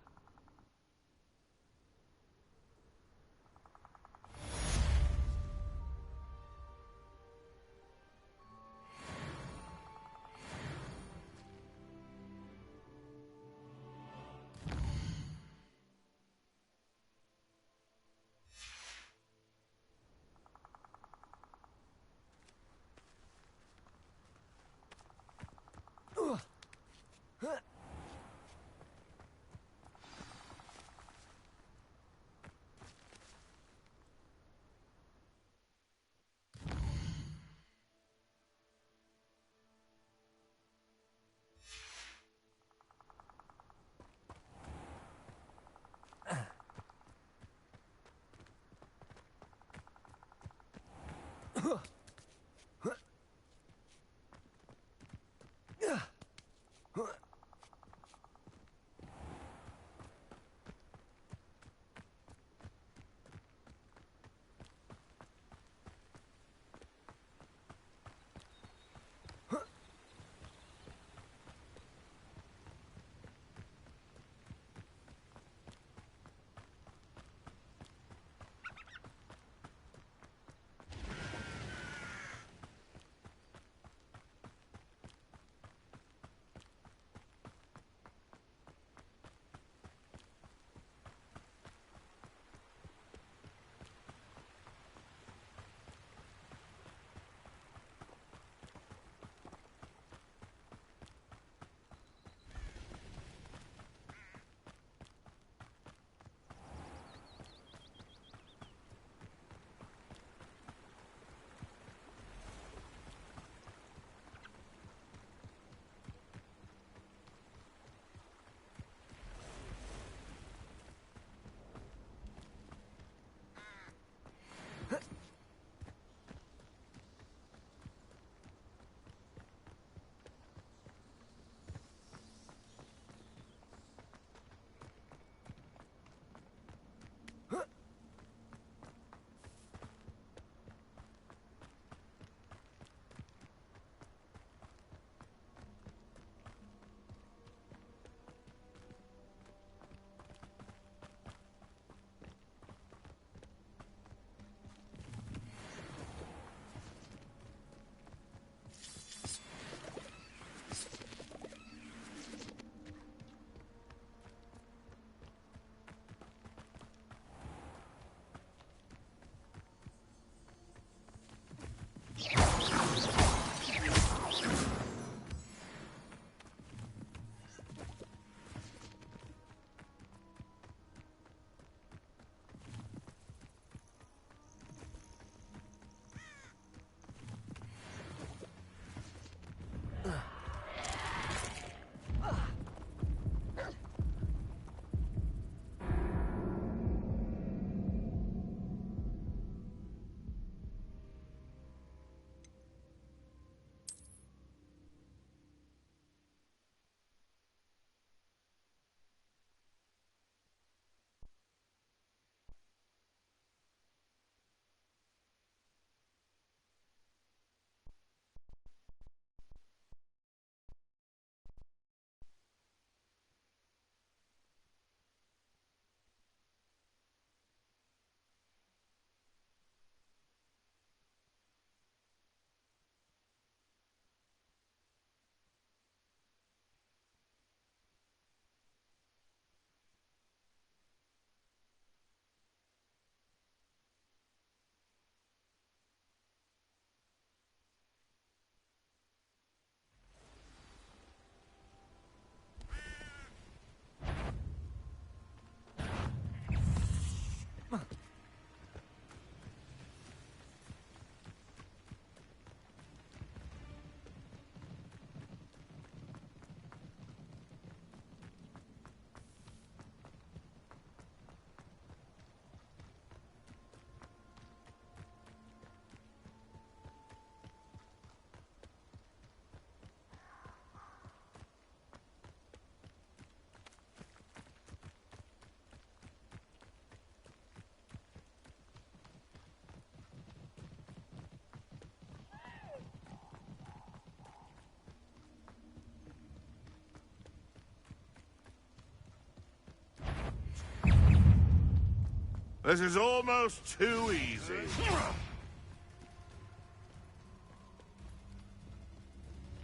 This is almost too easy.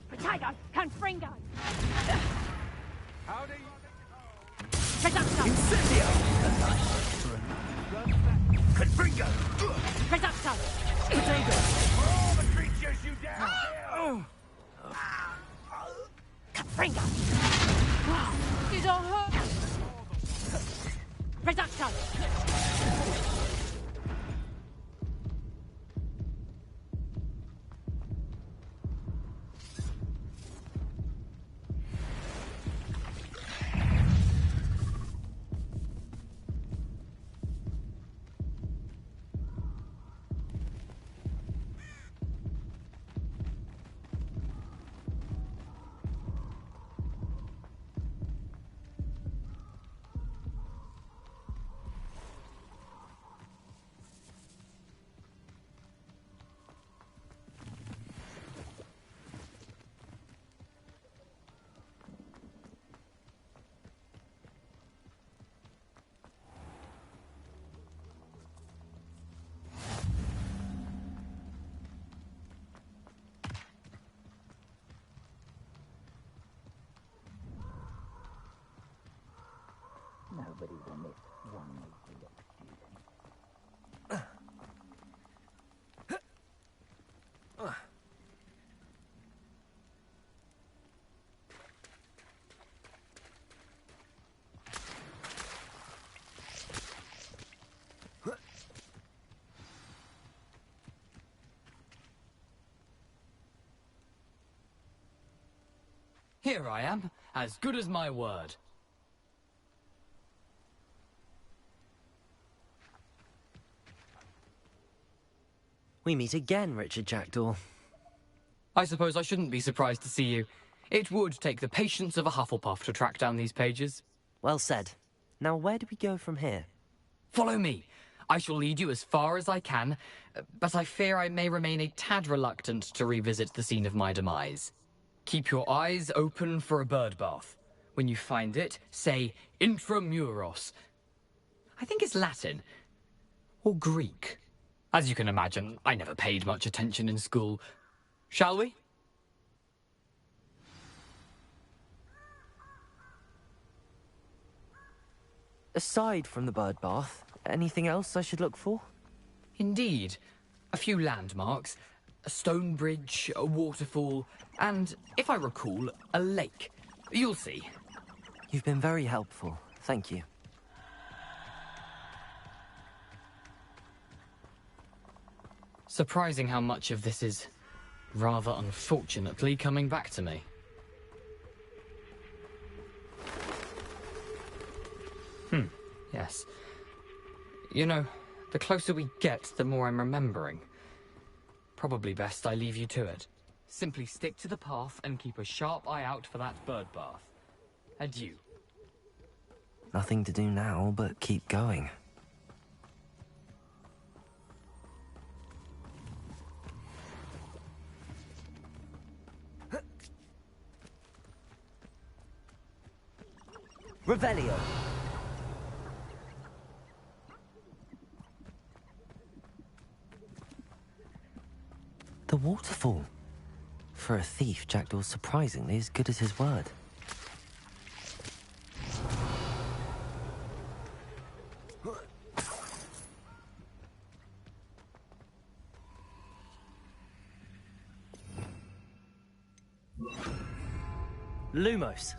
Potato, confringo. How do you... Incendio. Confringo. Potato. Potato. All the creatures you down here! Confringo. You don't hurt. Potato. Nobody will miss one good student. Here I am, as good as my word. We meet again, Richard Jackdaw. I suppose I shouldn't be surprised to see you. It would take the patience of a Hufflepuff to track down these pages. Well said. Now where do we go from here? Follow me. I shall lead you as far as I can, but I fear I may remain a tad reluctant to revisit the scene of my demise. Keep your eyes open for a bird bath. When you find it, say intramuros. I think it's Latin. Or Greek. As you can imagine, I never paid much attention in school. Shall we? Aside from the bird bath, anything else I should look for? Indeed. A few landmarks. A stone bridge, a waterfall, and, if I recall, a lake. You'll see. You've been very helpful. Thank you. Surprising how much of this is, rather unfortunately, coming back to me. Yes. You know, the closer we get, the more I'm remembering. Probably best I leave you to it. Simply stick to the path and keep a sharp eye out for that bird bath. Adieu. Nothing to do now but keep going. Revelio. The waterfall. For a thief, Jackdaw's surprisingly as good as his word. Lumos.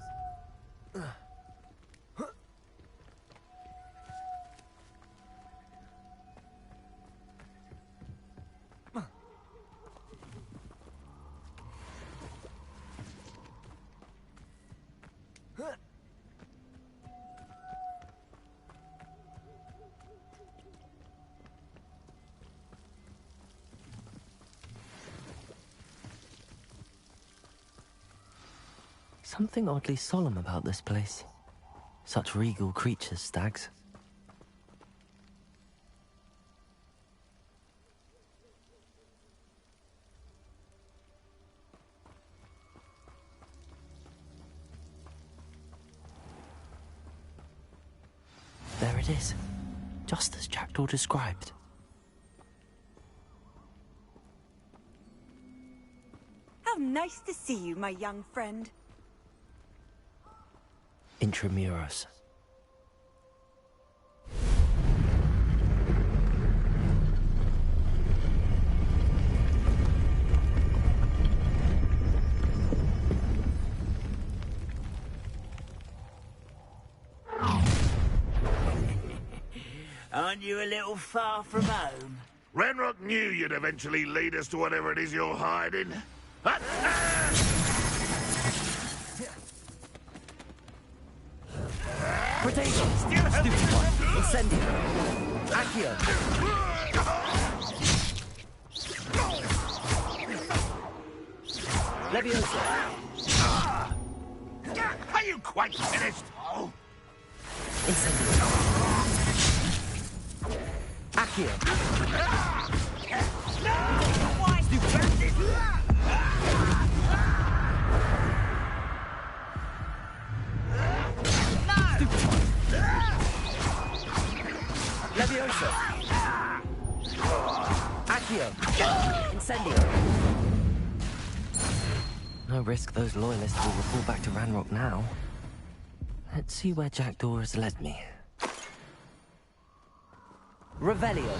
Something oddly solemn about this place. Such regal creatures, stags. There it is. just as Jackdaw described. How nice to see you, my young friend. Intramuros. Aren't you a little far from home? Ranrock knew you'd eventually lead us to whatever it is you're hiding. Potato! Stupid one! Incendio! Accio! Leviosa! Are you quite finished? Incendio! Accio! Leviosa! Accio! Incendio! No risk those loyalists will report back to Ranrock now. Let's see where Jackdaw has led me. Revelio!